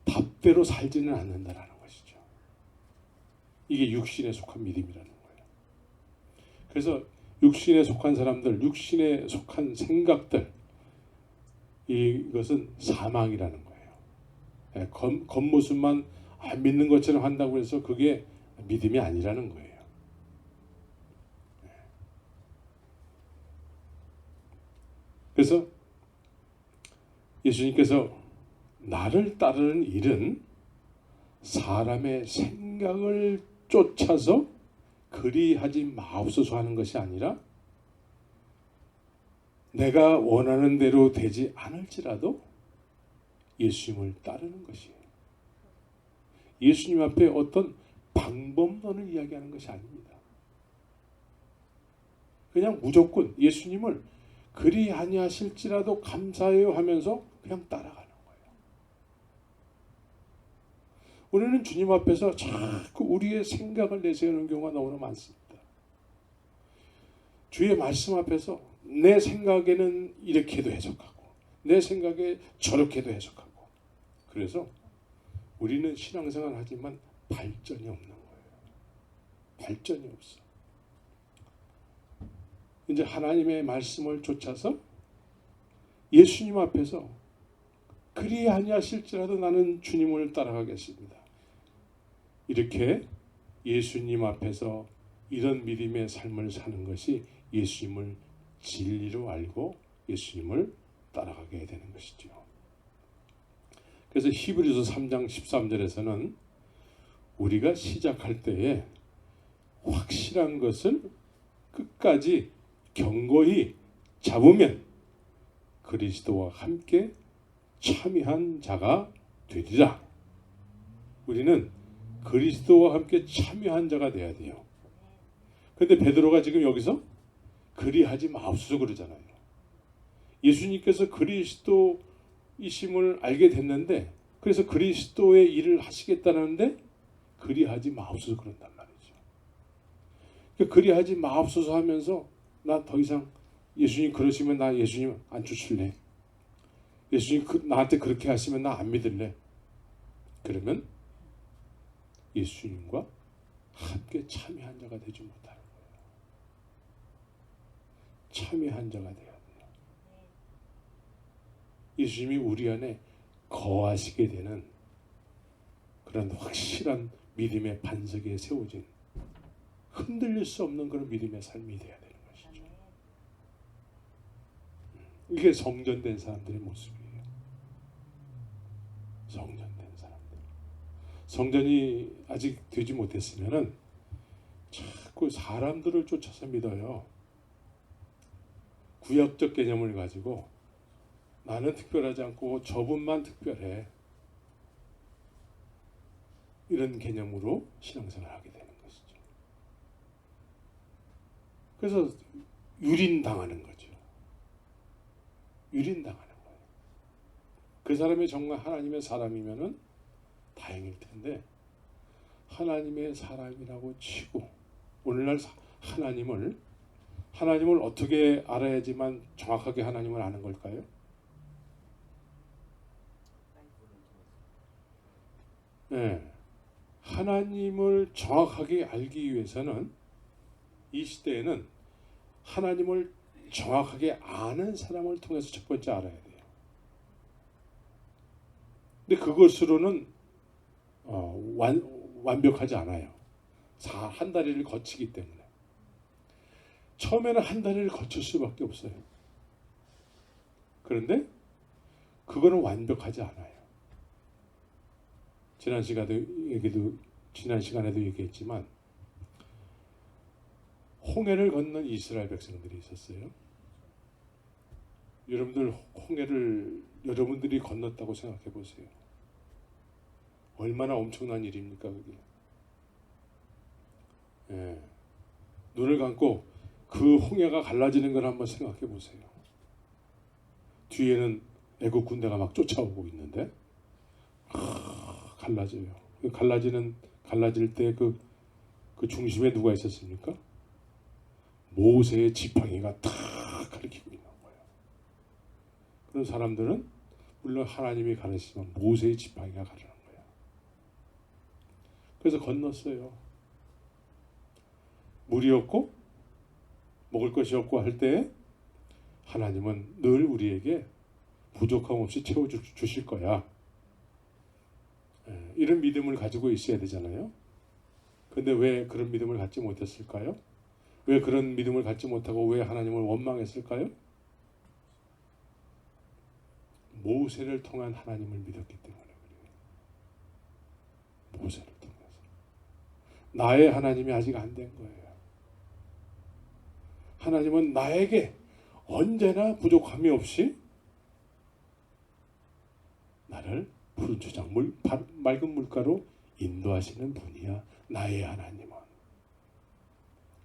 답대로 살지는 않는다라는 것이죠. 이게 육신에 속한 믿음이라는 거예요. 그래서 육신에 속한 사람들, 육신에 속한 생각들, 이것은 사망이라는 거예요. 겉모습만 안 믿는 것처럼 한다고 해서 그게 믿음이 아니라는 거예요. 그래서 예수님께서 나를 따르는 일은 사람의 생각을 쫓아서 그리하지 마옵소서 하는 것이 아니라 내가 원하는 대로 되지 않을지라도 예수님을 따르는 것이에요. 예수님 앞에 어떤 방법론을 이야기하는 것이 아닙니다. 그냥 무조건 예수님을 그리 아니하실지라도 감사해요 하면서 그냥 따라가는 거예요. 우리는 주님 앞에서 자꾸 우리의 생각을 내세우는 경우가 너무나 많습니다. 주의 말씀 앞에서 내 생각에는 이렇게도 해석하고 내 생각에 저렇게도 해석하고 그래서 우리는 신앙생활 하지만 발전이 없는 거예요. 발전이 없어. 이제 하나님의 말씀을 쫓아서 예수님 앞에서 그리 아니하실지라도 나는 주님을 따라가겠습니다. 이렇게 예수님 앞에서 이런 믿음의 삶을 사는 것이 예수님을 진리로 알고 예수님을 따라가게 되는 것이죠. 그래서 히브리서 3장 13절에서는 우리가 시작할 때에 확실한 것을 끝까지 견고히 잡으면 그리스도와 함께 참여한 자가 되리라. 우리는 그리스도와 함께 참여한 자가 돼야 돼요. 그런데 베드로가 지금 여기서 그리하지 마옵소서 그러잖아요. 예수님께서 그리스도이심을 알게 됐는데 그래서 그리스도의 일을 하시겠다는데 그리하지 마옵소서 그런단 말이죠. 그러니까 그리하지 마옵소서 하면서 나 더 이상 예수님 그러시면 나 예수님 안 쫓을래. 예수님 나한테 그렇게 하시면 나 안 믿을래. 그러면 예수님과 함께 참여한 자가 되지 못하는 거예요. 참여한 자가 돼야 돼요. 예수님이 우리 안에 거하시게 되는 그런 확실한 믿음의 반석에 세워진 흔들릴 수 없는 그런 믿음의 삶이 돼야 되는 것이죠. 이게 성전된 사람들의 모습이에요. 성전된 사람들. 성전이 아직 되지 못했으면은 자꾸 사람들을 쫓아서 믿어요. 구약적 개념을 가지고 나는 특별하지 않고 저분만 특별해. 이런 개념으로 신앙생활을 하게 되는 것이죠. 그래서 유린당하는 거죠. 유린당하는 거예요. 그 사람이 정말 하나님의 사람이면은 다행일 텐데 하나님의 사람이라고 치고 오늘날 하나님을 어떻게 알아야지만 정확하게 하나님을 아는 걸까요? 네. 하나님을 정확하게 알기 위해서는 이 시대에는 하나님을 정확하게 아는 사람을 통해서 첫 번째 알아야 돼요. 근데 그것으로는 완벽하지 않아요. 한 다리를 거치기 때문에. 처음에는 한 다리를 거칠 수밖에 없어요. 그런데 그거는 완벽하지 않아요. 지난 시간에도 얘기했지만 홍해를 건넌 이스라엘 백성들이 있었어요. 여러분들 홍해를 여러분들이 건넜다고 생각해 보세요. 얼마나 엄청난 일입니까 그게. 예. 눈을 감고 그 홍해가 갈라지는 걸 한번 생각해 보세요. 뒤에는 애국 군대가 막 쫓아오고 있는데 갈라져요. 갈라질 때 그 중심에 누가 있었습니까? 모세의 지팡이가 탁 가리키고 있는 거예요. 그런 사람들은 물론 하나님이 가르치지만 모세의 지팡이가 가르는 거예요. 그래서 건넜어요. 물이 없고 먹을 것이 없고 할 때 하나님은 늘 우리에게 부족함 없이 채워주실 거야. 이런 믿음을 가지고 있어야 되잖아요. 근데 왜 그런 믿음을 갖지 못했을까요? 왜 그런 믿음을 갖지 못하고 왜 하나님을 원망했을까요? 모세를 통한 하나님을 믿었기 때문에 그래요. 모세를 통해서. 나의 하나님이 아직 안 된 거예요. 하나님은 나에게 언제나 부족함이 없이 나를 푸른 초장물, 맑은 물가로 인도하시는 분이야. 나의 하나님은.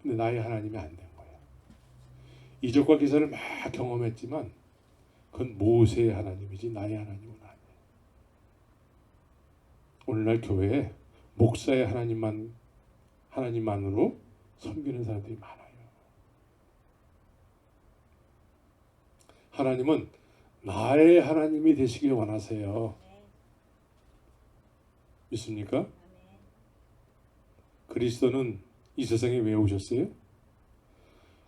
근데 나의 하나님이 안 된 거예요. 이적과 기사를 막 경험했지만 그건 모세의 하나님이지 나의 하나님은 아니에요. 오늘날 교회에 목사의 하나님만으로 섬기는 사람들이 많아요. 하나님은 나의 하나님이 되시길 원하세요. 믿습니까? 그리스도는 이 세상에 왜 오셨어요?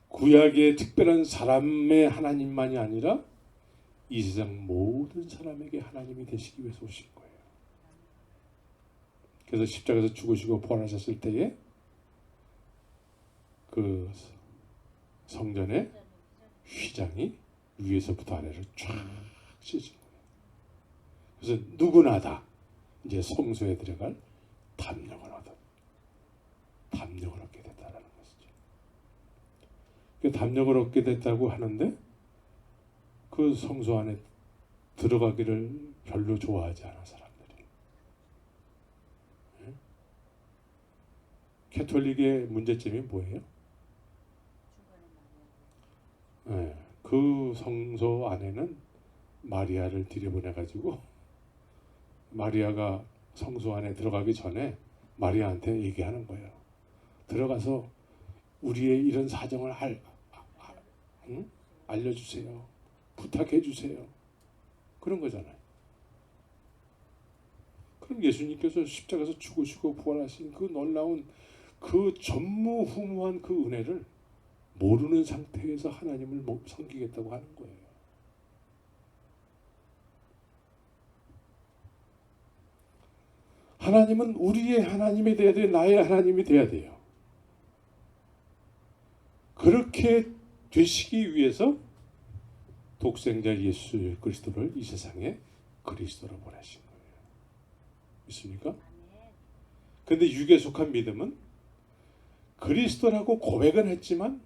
구약의 특별한 사람의 하나님만이 아니라 이 세상 모든 사람에게 하나님이 되시기 위해서 오신 거예요. 그래서 십자가에서 죽으시고 부활하셨을 때에 그 성전의 휘장이 위에서부터 아래로 쫙 찢어진 거예요. 그래서 누구나 다 이제 성소에 들어갈 담력을 얻게 됐다라는 것이죠. 그 담력을 얻게 됐다고 하는데 그 성소 안에 들어가기를 별로 좋아하지 않아 사람들이. 캐톨릭의 문제점이 뭐예요? 그 성소 안에는 마리아를 들여보내가지고 마리아가 성소 안에 들어가기 전에 마리아한테 얘기하는 거예요. 들어가서 우리의 이런 사정을 알려주세요. 부탁해주세요. 그런 거잖아요. 그럼 예수님께서 십자가에서 죽으시고 부활하신 그 놀라운 그 전무후무한 그 은혜를 모르는 상태에서 하나님을 섬기겠다고 하는 거예요. 하나님은 우리의 하나님이 돼야 돼요. 나의 하나님이 돼야 돼요. 그렇게 되시기 위해서 독생자 예수 그리스도를 이 세상에 그리스도로 보내신 거예요. 믿습니까? 그런데 육에 속한 믿음은 그리스도라고 고백은 했지만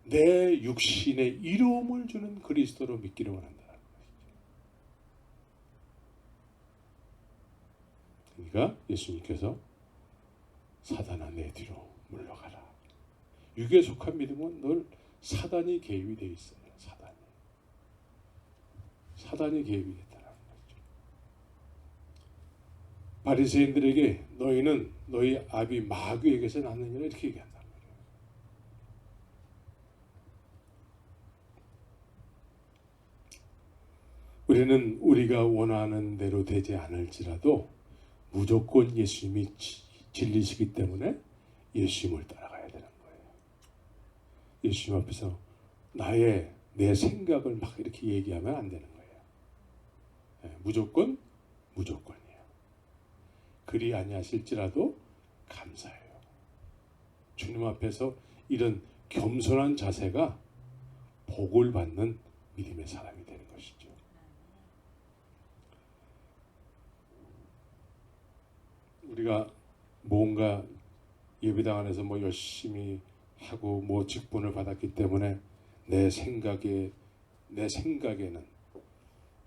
내 육신에 이로움을 주는 그리스도로 믿기를 원한다는 것이죠. 그러니까 예수님께서 사단아 내 뒤로 물러가라. 육에 속한 믿음은 늘 사단이 개입이 되어 있어요. 사단이 개입이 됐다는 거죠. 바리새인들에게 너희는 너희 아비 마귀에게서 났느니라 이렇게 얘기한단 말이에요. 우리는 우리가 원하는 대로 되지 않을지라도 무조건 예수님이 진리시기 때문에 예수님을 따라가야 되는 거예요. 예수님 앞에서 내 생각을 막 이렇게 얘기하면 안 되는 거예요. 무조건이에요. 그리 아니하실지라도 감사해요. 주님 앞에서 이런 겸손한 자세가 복을 받는 믿음의 사람이 되는 것이죠. 우리가 뭔가 예배당 안에서 열심히 하고 직분을 받았기 때문에 내 생각에는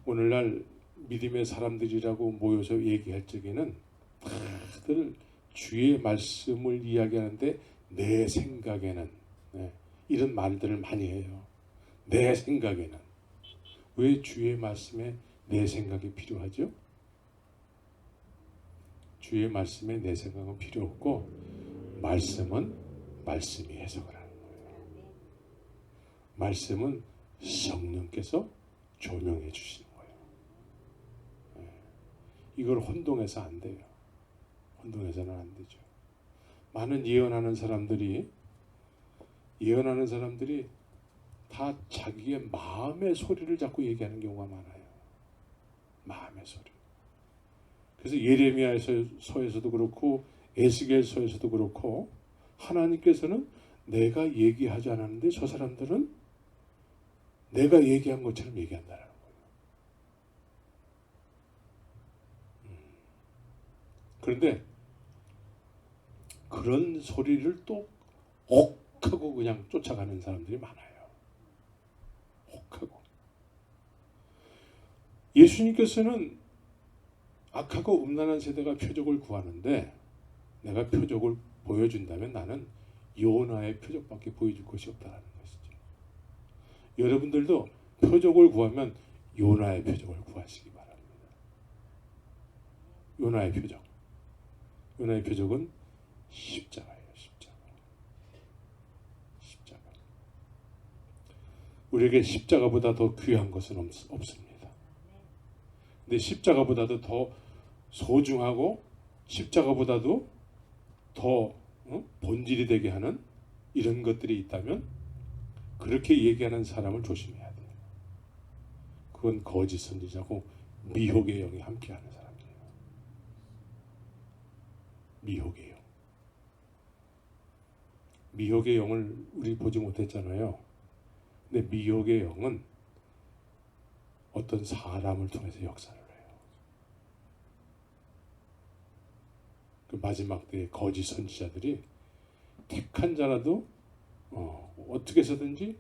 오늘날 믿음의 사람들이라고 모여서 얘기할 적에는 다들 주의 말씀을 이야기하는데 내 생각에는 이런 말들을 많이 해요. 내 생각에는. 왜 주의 말씀에 내 생각이 필요하죠? 주의 말씀에 내 생각은 필요 없고 말씀은 말씀이 해석을 하는 거예요. 말씀은 성령께서 조명해 주시는 거예요. 이걸 혼동해서 안 돼요. 혼동해서는 안 되죠. 많은 예언하는 사람들이 다 자기의 마음의 소리를 자꾸 얘기하는 경우가 많아요. 마음의 소리. 그래서 예레미야서에서도 그렇고 에스겔서에서도 그렇고 하나님께서는 내가 얘기하지 않았는데 저 사람들은 내가 얘기한 것처럼 얘기한다는 거예요. 그런데 그런 소리를 또 옥하고 그냥 쫓아가는 사람들이 많아요. 옥하고. 예수님께서는 악하고 음란한 세대가 표적을 구하는데 내가 표적을 보여준다면 나는 요나의 표적밖에 보여줄 것이 없다는 것이죠. 여러분들도 표적을 구하면 요나의 표적을 구하시기 바랍니다. 요나의 표적. 요나의 표적은 십자가예요. 십자가. 우리에게 십자가보다 더 귀한 것은 없습니다. 근데 십자가보다도 더 소중하고 십자가보다도 더 본질이 되게 하는 이런 것들이 있다면 그렇게 얘기하는 사람을 조심해야 돼요. 그건 거짓 선지자고 미혹의 영이 함께하는 사람이에요. 미혹의 영. 미혹의 영을 우리 보지 못했잖아요. 근데 미혹의 영은 어떤 사람을 통해서 역사를 해요. 그 마지막 때의 거짓 선지자들이 택한 자라도 어떻게 해서든지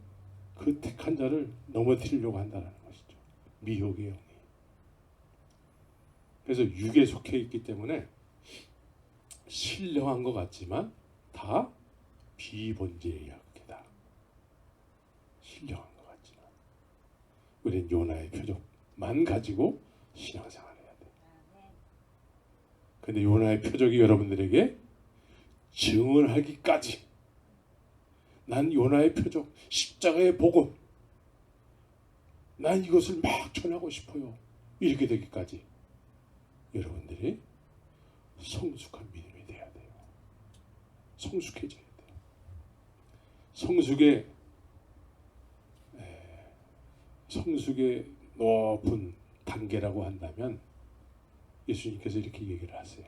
그 택한 자를 넘어뜨리려고 한다는 것이죠. 미혹의 영이. 그래서 육에 속해 있기 때문에 신령한 것 같지만 다 비본질의 약이다. 신령한 것 같지만 우리는 요나의 표적만 가지고 신앙생활을 해야 돼. 근데 요나의 표적이 여러분들에게 증언 하기까지 난 요나의 표적, 십자가의 복음 난 이것을 막 전하고 싶어요. 이렇게 되기까지 여러분들이 성숙한 믿음이 돼야 돼요. 성숙해져야 돼요. 성숙의 높은 단계라고 한다면 예수님께서 이렇게 얘기를 하세요.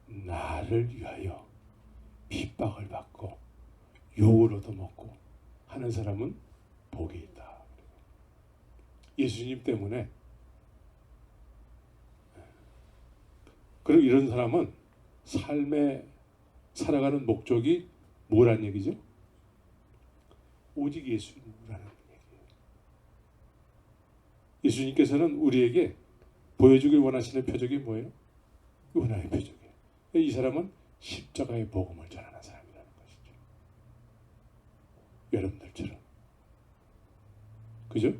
나를 위하여 핍박을 받고 욕을 얻어먹고 하는 사람은 복이 있다. 예수님 때문에. 그리고 이런 사람은 삶에 살아가는 목적이 뭐란 얘기죠? 오직 예수님이라는 얘기예요. 예수님께서는 우리에게 보여주길 원하시는 표적이 뭐예요? 요나의 표적이에요. 이 사람은 십자가의 복음을 전하는 사람이라는 것이죠. 여러분들처럼. 그죠?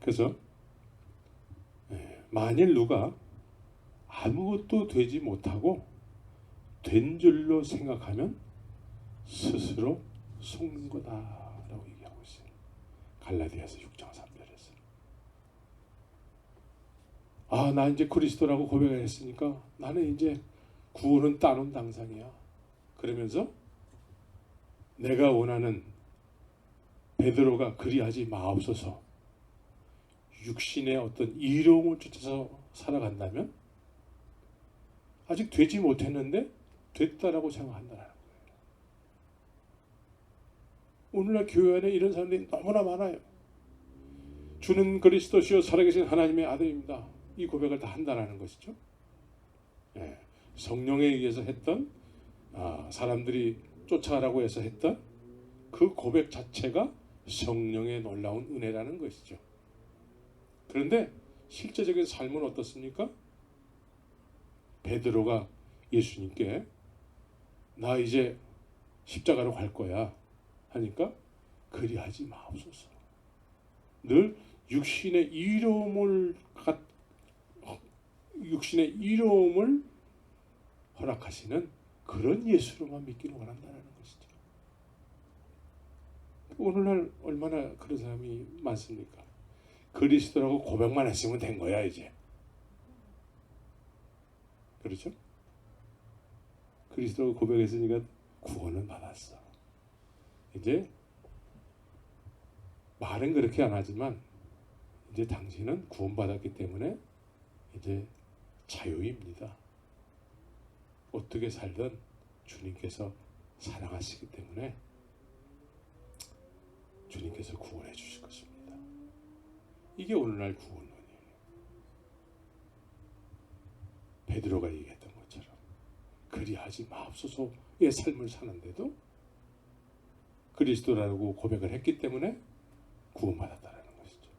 그래서 만일 누가 아무것도 되지 못하고 된 줄로 생각하면 스스로 속는 거다라고 얘기하고 있어요. 갈라디아서 6장 3절에서. 나 이제 그리스도라고 고백을 했으니까 나는 이제 구원은 따놓은 당상이야. 그러면서 내가 원하는 베드로가 그리하지 마옵소서 육신의 어떤 이로움을 쫓아서 살아간다면 아직 되지 못했는데 됐다라고 생각한다는 거예요. 오늘날 교회 안에 이런 사람들이 너무나 많아요. 주는 그리스도시요 살아계신 하나님의 아들입니다. 이 고백을 다 한다는 것이죠. 성령에 의해서 했던 사람들이 쫓아가라고 해서 했던 그 고백 자체가 성령의 놀라운 은혜라는 것이죠. 그런데 실제적인 삶은 어떻습니까? 베드로가 예수님께 나 이제 십자가로 갈 거야 하니까 그리하지 마옵소서. 늘 육신의 이로움을 허락하시는 그런 예수로만 믿기를 원한다는 것이죠. 오늘날 얼마나 그런 사람이 많습니까? 그리스도라고 고백만 했으면 된 거야 이제. 그렇죠? 그리스도라고 고백했으니까 구원은 받았어. 이제 말은 그렇게 안 하지만 이제 당신은 구원받았기 때문에 이제 자유입니다. 어떻게 살든 주님께서 사랑하시기 때문에 주님께서 구원해 주실 것입니다. 이게 오늘날 구원론이에요. 베드로가 얘기했던 것처럼 그리하지 마옵소서의 삶을 사는데도 그리스도라고 고백을 했기 때문에 구원받았다는 것이죠.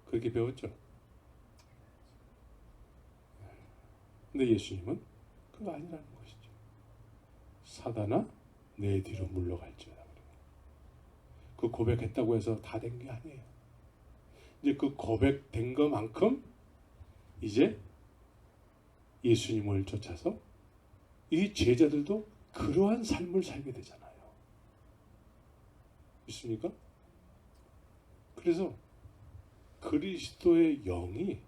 그렇게 배웠죠. 근데 예수님은 그거 아니라는 것이죠. 사단아 내 뒤로 물러갈지어다. 그 고백했다고 해서 다 된 게 아니에요. 이제 그 고백된 것만큼 이제 예수님을 쫓아서 이 제자들도 그러한 삶을 살게 되잖아요. 믿습니까? 그래서 그리스도의 영이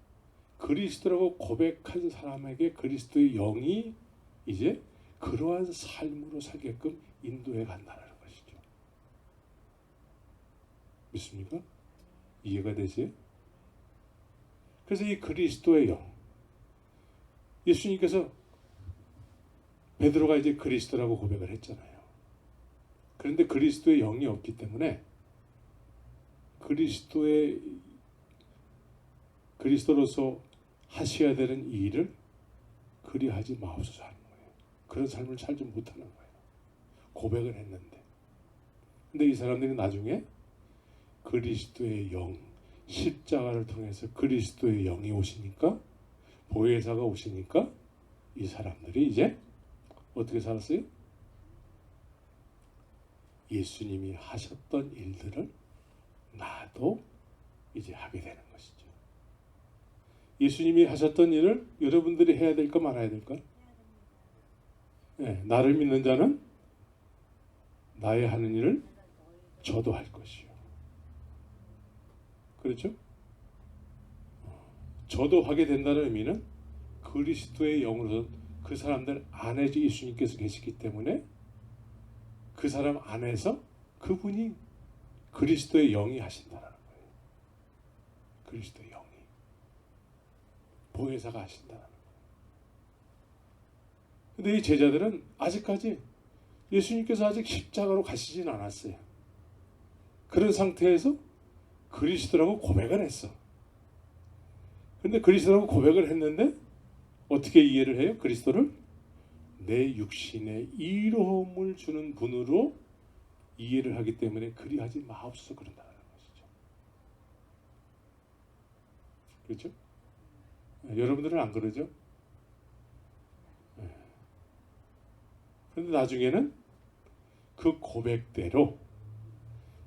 그리스도라고 고백한 사람에게 그리스도의 영이 이제 그러한 삶으로 살게끔 인도해 간다는 것이죠. 믿습니까? 이해가 되세요? 그래서 이 그리스도의 영, 예수님께서 베드로가 이제 그리스도라고 고백을 했잖아요. 그런데 그리스도의 영이 없기 때문에 그리스도로서 하셔야 되는 이 일을 그리하지 마옵소서 하는 거예요. 그런 삶을 살지 못하는 거예요. 고백을 했는데. 근데 이 사람들이 나중에 그리스도의 영, 십자가를 통해서 그리스도의 영이 오시니까, 보혜사가 오시니까 이 사람들이 이제 어떻게 살았어요? 예수님이 하셨던 일들을 나도 이제 하게 되는 것이죠. 예수님이 하셨던 일을 여러분들이 해야 될까 말아야 될까? 네, 나를 믿는 자는 나의 하는 일을 저도 할 것이요. 그렇죠? 저도 하게 된다는 의미는 그리스도의 영으로서 그 사람들 안에 예수님께서 계시기 때문에 그 사람 안에서 그분이 그리스도의 영이 하신다는 거예요. 그리스도의 영이 보혜사가 하신다는 거예요. 근데 이 제자들은 아직까지 예수님께서 아직 십자가로 가시진 않았어요. 그런 상태에서 그리스도라고 고백을 했어. 근데 그리스도라고 고백을 했는데 어떻게 이해를 해요? 그리스도를 내 육신의 이로움을 주는 분으로 이해를 하기 때문에 그리하지 마옵소서 그런다는 것이죠. 그렇죠? 여러분들은 안 그러죠? 그런데 나중에는 그 고백대로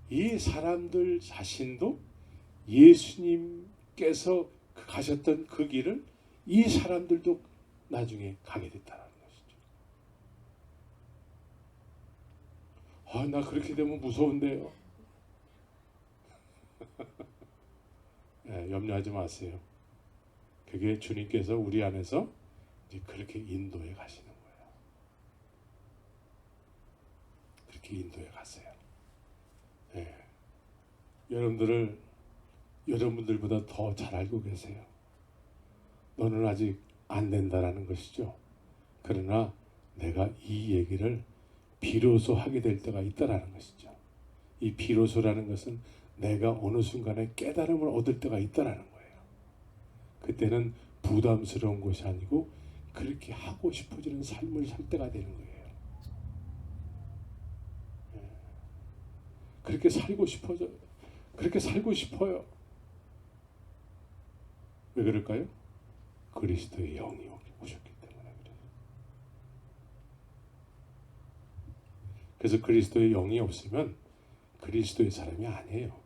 이 사람들 자신도 예수님께서 가셨던 그 길을 이 사람들도 나중에 가게 됐다는 것이죠. 나 그렇게 되면 무서운데요. 네, 염려하지 마세요. 그게 주님께서 우리 안에서 이제 그렇게 인도해 가시는 거예요. 그렇게 인도해 가세요. 네. 여러분들보다 더 잘 알고 계세요. 너는 아직 안 된다라는 것이죠. 그러나 내가 이 얘기를 비로소 하게 될 때가 있다라는 것이죠. 이 비로소라는 것은 내가 어느 순간에 깨달음을 얻을 때가 있다라는 거예요. 그때는 부담스러운 것이 아니고 그렇게 하고 싶어지는 삶을 살 때가 되는 거예요. 그렇게 살고 싶어져. 그렇게 살고 싶어요. 왜 그럴까요? 그리스도의 영이 오셨기 때문에 그래요. 그래서 그리스도의 영이 없으면 그리스도의 사람이 아니에요.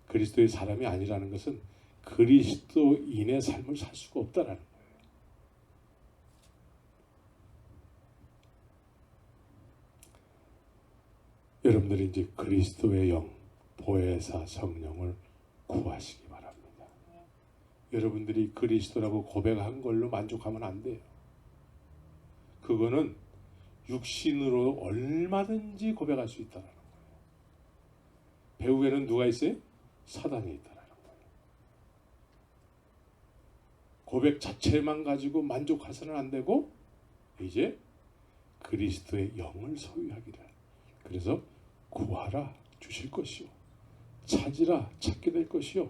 그리스도의 사람이 아니라는 것은 그리스도인의 삶을 살 수가 없다라는 거예요. 여러분들이 이제 그리스도의 영, 보혜사 성령을 구하시기 바랍니다. 여러분들이 그리스도라고 고백한 걸로 만족하면 안 돼요. 그거는 육신으로 얼마든지 고백할 수 있다는 거예요. 배후에는 누가 있어요? 사단이 있다는 거예요. 고백 자체만 가지고 만족해서는 안 되고 이제 그리스도의 영을 소유하기를. 그래서 구하라 주실 것이요, 찾으라 찾게 될 것이요,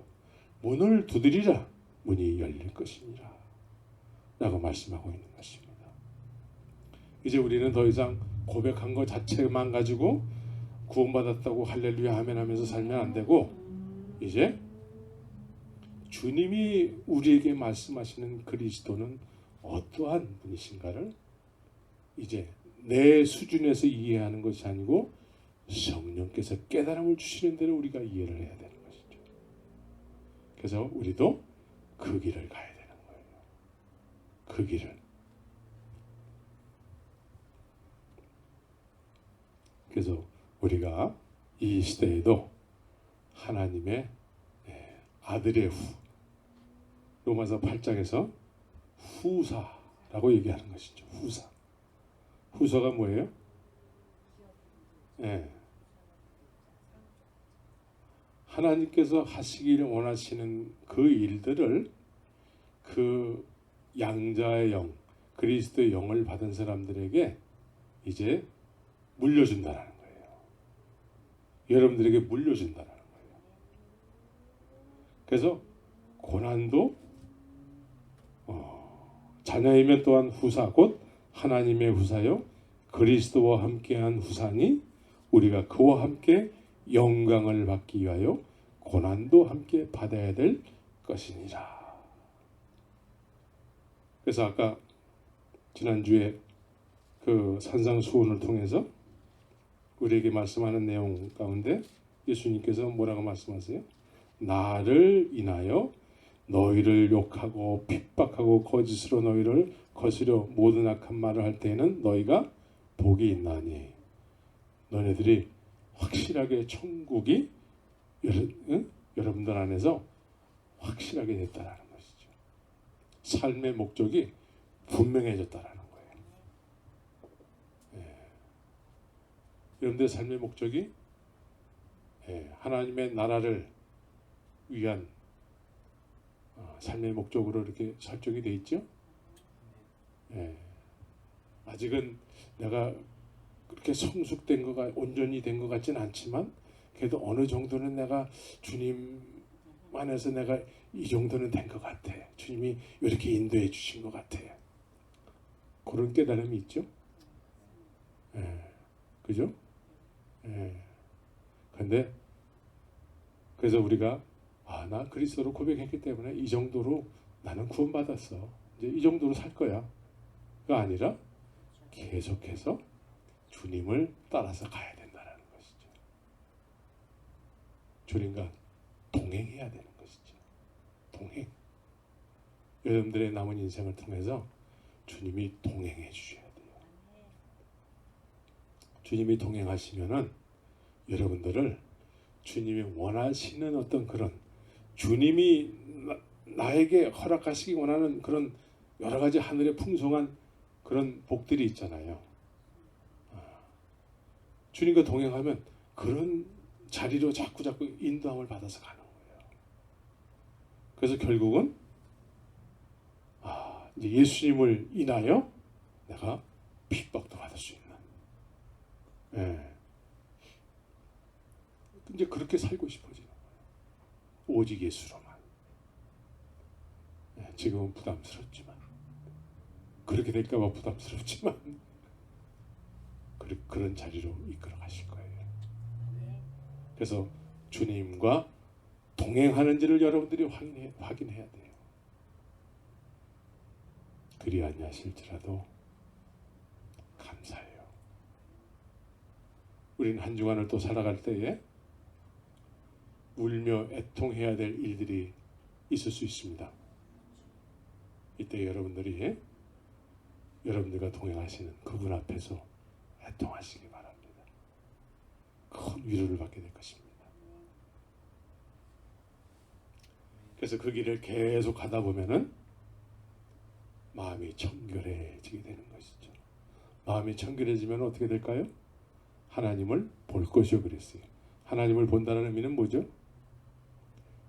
문을 두드리라 문이 열릴 것이니라 라고 말씀하고 있는 것입니다. 이제 우리는 더 이상 고백한 것 자체만 가지고 구원받았다고 할렐루야 아멘 하면서 살면 안 되고, 이제 주님이 우리에게 말씀하시는 그리스도는 어떠한 분이신가를 이제 내 수준에서 이해하는 것이 아니고 성령께서 깨달음을 주시는 대로 우리가 이해를 해야 되는 것이죠. 그래서 우리도 그 길을 가야 되는 거예요. 그 길을. 그래서 우리가 이 시대에도 하나님의 아들의 로마서 8장에서 후사라고 얘기하는 것이죠. 후사. 후사가 뭐예요? 하나님께서 하시기를 원하시는 그 일들을 그 양자의 영, 그리스도의 영을 받은 사람들에게 이제 물려준다는 거예요. 여러분들에게 물려준다는 거예요. 그래서 고난도 자녀이면 또한 후사, 곧 하나님의 후사요 그리스도와 함께한 후사니 우리가 그와 함께 영광을 받기 위하여 고난도 함께 받아야 될 것이니라. 그래서 아까 지난주에 그 산상수훈을 통해서 우리에게 말씀하는 내용 가운데 예수님께서 뭐라고 말씀하세요? 나를 인하여 너희를 욕하고 핍박하고 거짓으로 너희를 거스려 모든 악한 말을 할 때에는 너희가 복이 있나니 너네들이 확실하게 천국이 여러분들 안에서 확실하게 됐다라는 것이죠. 삶의 목적이 분명해졌다라는 거예요. 여러분들의 삶의 목적이 하나님의 나라를 위한 삶의 목적으로 이렇게 설정이 돼 있죠. 아직은 내가 그렇게 성숙된 거가 온전히 된 것 같지는 않지만 그래도 어느 정도는 내가 주님 안에서 내가 이 정도는 된 것 같아. 주님이 이렇게 인도해 주신 것 같아. 그런 깨달음이 있죠. 그죠? 근데 그래서 우리가 나 그리스도로 고백했기 때문에 이 정도로 나는 구원받았어. 이제 이 정도로 살 거야. 가 아니라 계속해서 주님을 따라서 가야 된다는 것이죠. 주님과 동행해야 되는 것이죠. 동행. 여러분들의 남은 인생을 통해서 주님이 동행해 주셔야 돼요. 주님이 동행하시면은 여러분들을 주님이 원하시는 어떤 그런 주님이 나에게 허락하시기 원하는 그런 여러 가지 하늘의 풍성한 그런 복들이 있잖아요. 주님과 동행하면 그런 자리로 자꾸 인도함을 받아서 가는 거예요. 그래서 결국은 이제 예수님을 인하여 내가 핍박도 받을 수 있는. 이제 그렇게 살고 싶어지는 거예요. 오직 예수로만. 지금은 부담스럽지만 그렇게 될까봐 부담스럽지만 그런 자리로 이끌어 가실 거예요. 그래서 주님과 동행하는지를 여러분들이 확인해야 돼요. 그리 아니하실지라도 감사해요. 우리는 한 주간을 또 살아갈 때에 울며 애통해야 될 일들이 있을 수 있습니다. 이때 여러분들이 여러분들과 동행하시는 그분 앞에서 애통하시기 바랍니다. 큰 위로를 받게 될 것입니다. 그래서 그 길을 계속 가다 보면은 마음이 청결해지게 되는 것이죠. 마음이 청결해지면 어떻게 될까요? 하나님을 볼 것이요 그랬어요. 하나님을 본다는 의미는 뭐죠?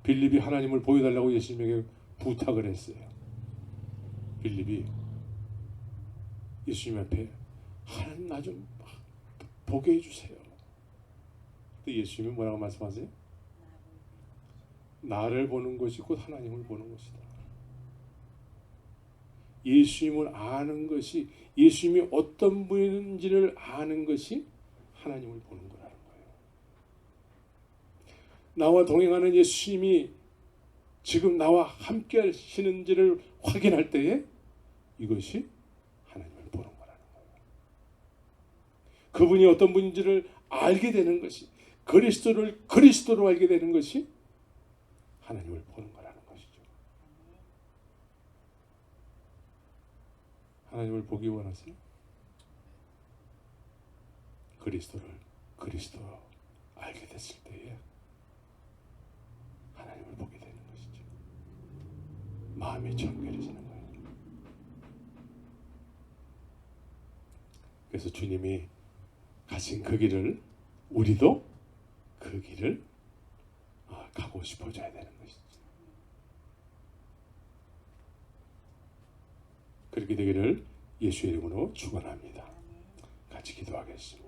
빌립이 하나님을 보여달라고 예수님에게 부탁을 했어요. 빌립이 예수님 앞에 하나님 나 좀 보게 해주세요. 근데 예수님이 뭐라고 말씀하세요? 나를 보는 것이 곧 하나님을 보는 것이다. 예수님을 아는 것이, 예수님이 어떤 분인지를 아는 것이 하나님을 보는 거라는 거예요. 나와 동행하는 예수님이 지금 나와 함께 하시는지를 확인할 때에 이것이 하나님을 보는 거라는 거예요. 그분이 어떤 분인지를 알게 되는 것이, 그리스도를 그리스도로 알게 되는 것이 하나님을 보는 거라는 것이죠. 하나님을 보기 원하세요? 그리스도를 그리스도로 알게 됐을 때에 하나님을 보게 되는 것이죠. 마음이 청결해지는 거예요. 그래서 주님이 가신 그 길을 우리도 그 길을 가고 싶어져야 되는 것이죠. 그렇게 되기를 예수의 이름으로 축원합니다. 같이 기도하겠습니다.